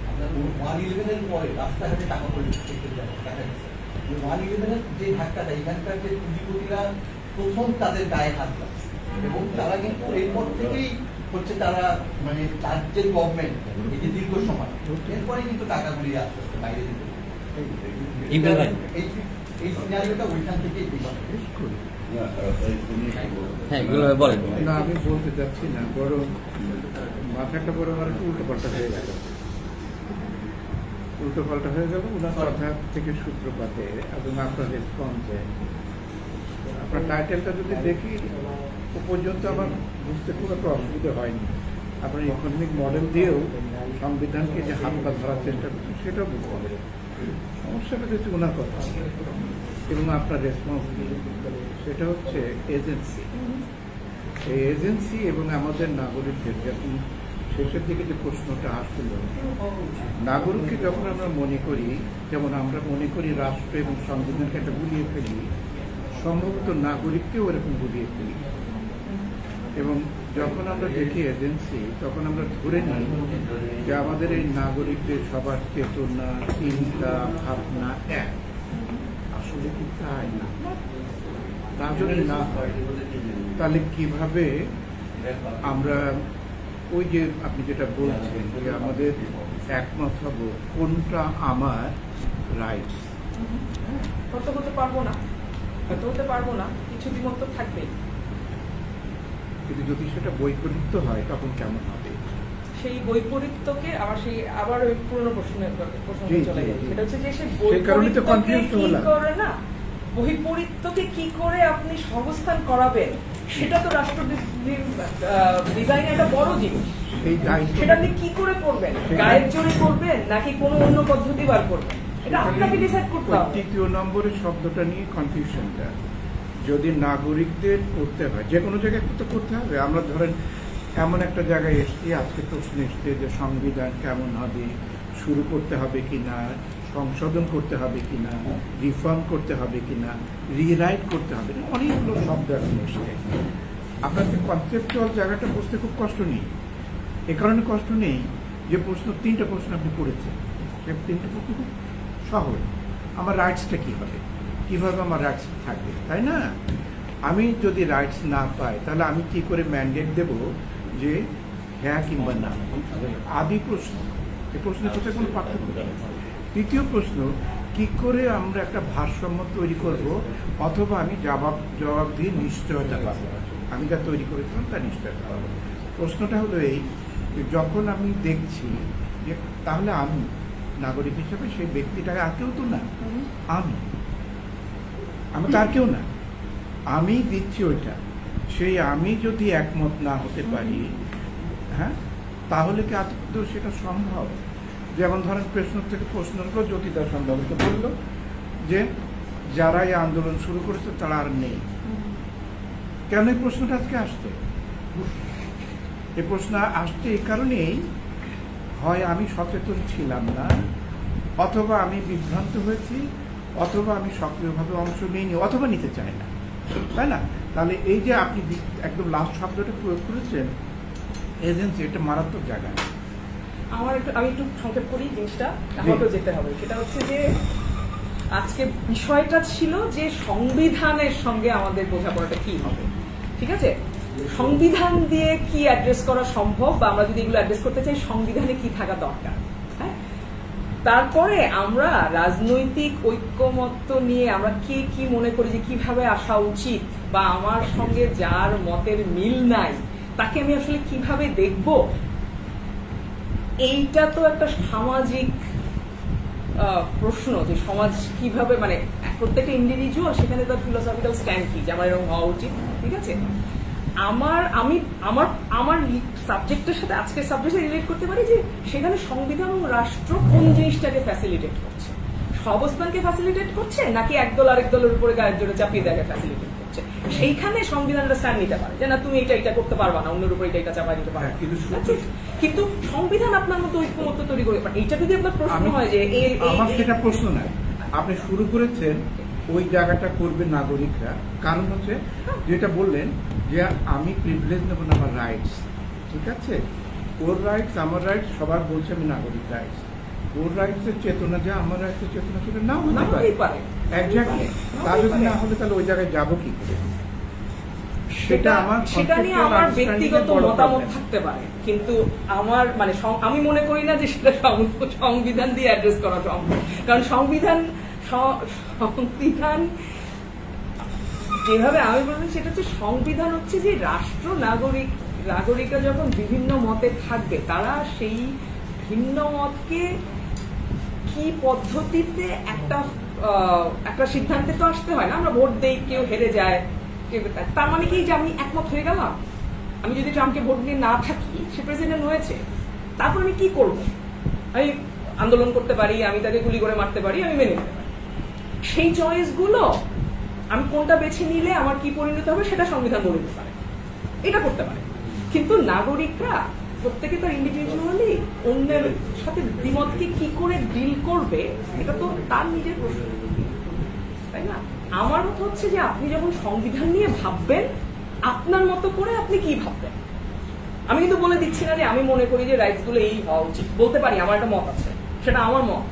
আপনার 1/11 পরে রাস্তাঘাটে টাকা পড়ে টাকা দিচ্ছে। 1/11 যে ধাক্কাটা, এখানকার যে পুঁজিপতিরা প্রথম তাদের গায়ে হাত লাগছে, এবং তারা কিন্তু এরপর থেকেই হচ্ছে তারা মানে রাজ্যের গভর্নমেন্ট এই যে দীর্ঘ সময় এরপরে কিন্তু টাকাগুলি আস্তে আস্তে বাইরে দিতে এই সিনারিওটা ওইখান থেকেই
না, আমি বলতে চাচ্ছি না, বড় মাথাটা বড় আমার উল্টো পাল্টা হয়ে গেল, ওনার কথা থেকে সূত্রপাতে এবং আপনার রেসপন্সে আপনার টাইটেলটা যদি দেখি, ও পর্যন্ত আমার বুঝতে খুব একটা অসুবিধা হয়নি। আপনার ইকোনমিক মডেল দিয়েও সংবিধানকে যে হাত পা ধরার চেষ্টা করছেন সেটাও বুঝতে হবে। সমস্যাটা হচ্ছে ওনার কথা এবং আপনার রেসপন্স, সেটা হচ্ছে এজেন্সি। এই এজেন্সি এবং আমাদের নাগরিকদের যখন শেষের দিকে যে প্রশ্নটা আসছিল, নাগরিককে যখন আমরা মনে করি, যেমন আমরা মনে করি রাষ্ট্র এবং সংবিধানকে একটা গুলিয়ে ফেলি, সম্ভবত নাগরিককেও এরকম গুলিয়ে ফেলি। এবং যখন আমরা দেখি এজেন্সি, তখন আমরা ধরে নিই যে আমাদের এই নাগরিকদের সবার চেতনা, চিন্তা, ভাবনা এক। আসলে কি তাই না? তা যদি না হয়, তাহলে কিভাবে আমরা ওই যে আপনি যেটা বলছেন যে আমাদের একমত হব কোনটা আমার রাইটস,
হতে পারবো না, কিছু বিমত থাকবে।
কিন্তু যদি সেটা বৈপরীত্য হয় তখন কেমন হবে?
সেই বৈপরীত্যকে আবার ওই পুরনো প্রশ্নে চলে যায়, সেটা হচ্ছে যে না বৈপরীত্যকে কি করে আপনি সংস্থান করাবেন, সেটা তো রাষ্ট্র ডিজাইনের একটা বড় জিনিস।
সেই দায়িত্ব
সেটা আপনি কি করে করবেন? গায়ের জোরে করবেন নাকি কোনো অন্য পদ্ধতি বার করবেন? এটা আপনাকে ডিসাইড করতে হবে।
তৃতীয় নম্বরের শব্দটা নিয়ে কনফিউশনটা, যদি নাগরিকদের করতে হয়, যে কোনো জায়গায় তো করতে হবে। আমরা ধরেন এমন একটা জায়গায় এসছি, আজকে প্রশ্ন এসছে যে সংবিধান কেমন হবে, শুরু করতে হবে কিনা, সংশোধন করতে হবে কিনা, রিফর্ম করতে হবে কিনা, রিরাইট করতে হবে, অনেকগুলো শব্দ এখন এসছে। আপনাকে কনসেপচুয়াল জায়গাটা বুঝতে খুব কষ্ট নেই। এ কারণে কষ্ট নেই যে তিনটা প্রশ্ন আপনি করেছেন, সে তিনটা প্রশ্ন খুব সহজ। আমার রাইটসটা কি হবে, কিভাবে আমার রাইটস থাকবে, তাই না? আমি যদি রাইটস না পাই তাহলে আমি কি করে ম্যান্ডেট দেব যে হ্যাঁ কিংবা না? আদি প্রশ্ন, এই প্রশ্নের সাথে কোনো পার্থক্য নেই। তৃতীয় প্রশ্ন, কি করে আমরা একটা ভারসাম্য তৈরি করব, অথবা আমি জবাব দিয়ে নিশ্চয়তা পাবো, আমি যা তৈরি করেছিলাম তার নিশ্চয়তা পাবো। প্রশ্নটা হলো এই, যখন আমি দেখছি যে তাহলে আমি নাগরিক হিসেবে সেই ব্যক্তিটাকে আর কেউ তো না, আমি তার কেউ না, আমি দিচ্ছি ওইটা, সেই আমি যদি একমত না হতে পারি, হ্যাঁ, তাহলে কি আদৌ সেটা সম্ভব? যেমন ধরেন প্রশ্ন থেকে প্রশ্ন হলো, জ্যোতিদা সম্ভবত বলল যে যারা এই আন্দোলন শুরু করেছে তারা আর নেই। কেন এই প্রশ্নটা আজকে আসছে? এই প্রশ্ন আসছে এই কারণেই, হয় আমি সচেতন ছিলাম না, অথবা আমি বিভ্রান্ত হয়েছি, অথবা আমি সক্রিয়ভাবে অংশ নিইনি, অথবা নিতে চাই না, তাই না? তাহলে এই যে আপনি একদম লাস্ট শব্দটা প্রয়োগ করেছেন এজেন্সি, এটা মারাত্মক জায়গা।
আমি একটু সংক্ষেপ করি জিনিসটা, আমাকেও যেতে হবে। সেটা হচ্ছে যে আজকে বিষয়টা ছিল যে সংবিধানের সঙ্গে আমাদের বোঝাপড়াটা কি হবে, ঠিক আছে? সংবিধান দিয়ে কি অ্যাড্রেস করা সম্ভব, বা আমরা যদি এগুলো অ্যাড্রেস করতে চাই সংবিধানে কি থাকা দরকার, হ্যাঁ? তারপরে আমরা রাজনৈতিক ঐক্যমত্য নিয়ে আমরা কে কি মনে করি যে কিভাবে আসা উচিত, বা আমার সঙ্গে যার মতের মিল নাই তাকে আমি আসলে কিভাবে দেখব, এইটা তো একটা সামাজিক প্রশ্ন যে সমাজ কিভাবে, মানে প্রত্যেকটা ইন্ডিভিজুয়াল সেখানে তার ফিলোসফিক্যাল স্ট্যান্ড কি, যে আমার এরকম হওয়া উচিত, ঠিক আছে? আমার সাবজেক্টের সাথে আজকের সাবজেক্টে রিলেট করতে পারি যে সেখানে সংবিধান ও রাষ্ট্র কোন জিনিসটাকে ফ্যাসিলিটেট করছে, অবস্থানকে ফ্যাসিলিটেট করছে, নাকি একদল আরেক দলের উপরে গায়ের জোরে চাপিয়ে দেওয়াকে ফ্যাসিলিটেট করছে। সেইখানে সংবিধানটা স্ট্যান্ড নিতে পারে যে না, তুমি এটা করতে পারবা না, অন্যের উপর এটা চাপাই দিতে পারবে। কিন্তু সংবিধান আপনার মতো ঐক্যমত্য তৈরি করে, এইটা যদি আপনার প্রশ্ন হয় যে
আমার সেটা প্রশ্ন না, আপনি শুরু করেছেন ওই জায়গাটা করবে নাগরিকরা, কারণ হচ্ছে যেটা বললেন যে আমি প্রিভিলেজ নেব না, আমার রাইটস, ঠিক আছে? ওর রাইটস আমার রাইটস, সবার বলছে আমি নাগরিক রাইটস, ওর রাইটসের চেতনা যা আমার রাইটসের চেতনা সেটা নাও হতে পারে। এক্স্যাক্টলি, তা যদি না হলে তাহলে ওই জায়গায় যাবো কি করে?
সেটা নিয়ে আমার ব্যক্তিগত মতামত থাকতে পারে, কিন্তু আমার মানে আমি মনে করি না যে সেটা সংবিধান দিয়ে অ্যাড্রেস করা সম্ভব। কারণ সংবিধান যেভাবে আমি বলছি সেটা হচ্ছে, সংবিধান হচ্ছে যে রাষ্ট্র নাগরিকরা যখন বিভিন্ন মতে থাকবে, তারা সেই ভিন্ন মতকে কি পদ্ধতিতে একটা সিদ্ধান্তে তো আসতে হয় না। আমরা ভোট দেই, কেউ হেরে যায়, তার মানে কি যে আমি একমত হয়ে গেলাম? আমি যদি ট্রাম্পকে ভোট দিয়ে না থাকি, সে প্রেসিডেন্ট হয়েছে, তারপর আমি কি করব? আমি আন্দোলন করতে পারি, আমি তাকে গুলি করে মারতে পারি, আমি মেনে নিতে পারি। সেই চয়েস গুলো আমি কোনটা বেছে নিলে আমার কি পরিণত হবে সেটা সংবিধান বলে দিতে পারে, এটা করতে পারে। কিন্তু নাগরিকরা প্রত্যেকে তার ইন্ডিভিজুয়ালি অন্যের সাথে দ্বিমতকে কি করে ডিল করবে, এটা তো তার নিজের প্রশ্ন, তাই না? আমার মত হচ্ছে যে আপনি যখন সংবিধান নিয়ে ভাববেন, আপনার মতো করে আপনি কি ভাববেন। আমি কিন্তু বলে দিচ্ছি না যে আমি মনে করি যে রাইটস গুলো এই হওয়া উচিত, বলতে পারি আমার একটা মত আছে, সেটা আমার মত।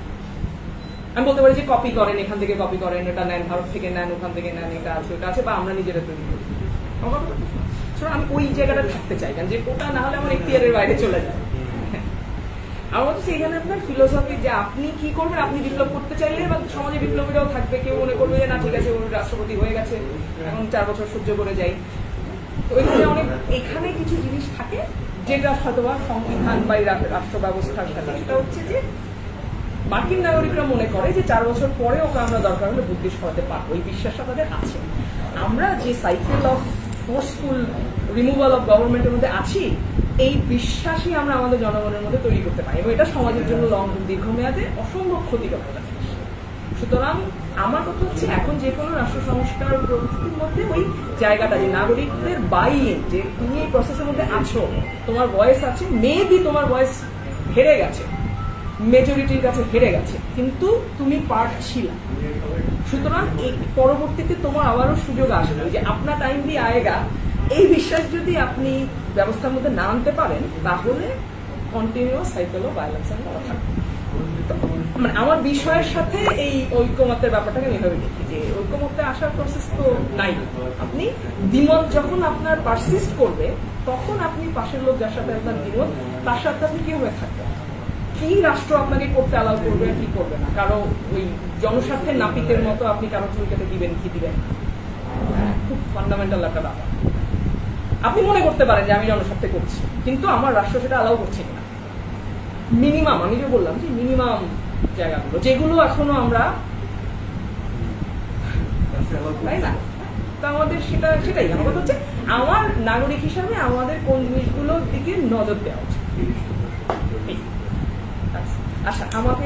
আমি বলতে পারি যে কপি করেন, এখান থেকে কপি করেন, এটা নেন, ভারত থেকে নেন, ওখান থেকে নেন, এটা আছে ওটা আছে, বা আমরা নিজেরা তৈরি করি। আমি ওই জায়গাটা থাকতে চাই, কারণ যে ওটা না হলে আমার এখতিয়ারের বাইরে চলে যায়। আমার হচ্ছে এখানে আপনার ফিলোসফি যে আপনি কি করবেন, আপনি বিপ্লব করতে চাইলে বা সমাজে বিপ্লবীরাও থাকবে, কেউ মনে করবে যে না ঠিক আছে ওর রাষ্ট্রপতি হয়ে গেছে, এখন 4 বছর সহ্য করে যাই। তো এখানে কিছু জিনিস থাকে যেটা হয়তো বা সংবিধান বা রাষ্ট্র ব্যবস্থার সাথে, সেটা হচ্ছে যে মার্কিন নাগরিকরা মনে করে যে 4 বছর পরে ওকে আমরা দরকার হলে বুদ্ধি সরাতে পারবো, এই বিশ্বাসটা তাদের আছে। আমরা যে cycle of forceful removal of গভর্নমেন্টের মধ্যে আছি, এই বিশ্বাসই আমরা আমাদের জনগণের মধ্যে তৈরি করতে পারি এবং এটা সমাজের জন্য দীর্ঘমেয়াদে অসম্ভব ক্ষতিকর হবে। সুতরাং আমার কথা হচ্ছে এখন যে কোনো রাষ্ট্র সংস্কার প্রযুক্তির মধ্যে ওই জায়গাটা যে নাগরিকদের বাইন, যে তুমি এই প্রসেসের মধ্যে আছো, তোমার ভয়েস আছে, মেবি তোমার ভয়েস হেরে গেছে, মেজরিটির কাছে হেরে গেছে, কিন্তু তুমি পার্ট ছিল। সুতরাং পরবর্তীতে তোমার আবারও সুযোগ আসবে যে আপনার টাইম দিয়ে আয়েগা, এই বিশ্বাস যদি আপনি ব্যবস্থার মধ্যে না আনতে পারেন তাহলে কন্টিনিউয়াস সাইকেল অফ ভায়োলেন্স থাকবে। মানে আমার বিষয়ের সাথে এই ঐক্যমতের ব্যাপারটাকে আমি এভাবে দেখি যে ঐক্যমতে আসার প্রসেস তো নাই। আপনি দ্বিমত যখন আপনার পারসিস্ট করবে তখন আপনি পাশের লোক যার সাথে আপনার দ্বিমত তার সাথে আপনি কিভাবে থাকবেন, কি রাষ্ট্র আপনাকে করতে অ্যালাউ করবে আর কি করবে না, কারো ওই জনস্বার্থের নাপিতের মতো আপনি কারো চুল কেটে দিবেন কি দিবেন, খুব ফান্ডামেন্টাল একটা ব্যাপার। আপনি মনে করতে পারেন যে আমি জনস্বার্থে করছি, কিন্তু আমার রাষ্ট্র সেটা অ্যালাউ করছে কিনা। মিনিমাম আমি যে বললাম যে মিনিমাম জায়গাগুলো যেগুলো এখনো আমরা তাই না, তা আমাদের সেটাই আমার কথা হচ্ছে আমার নাগরিক হিসাবে আমাদের কোন জিনিসগুলোর দিকে নজর দেওয়া উচিত। আচ্ছা আমাকে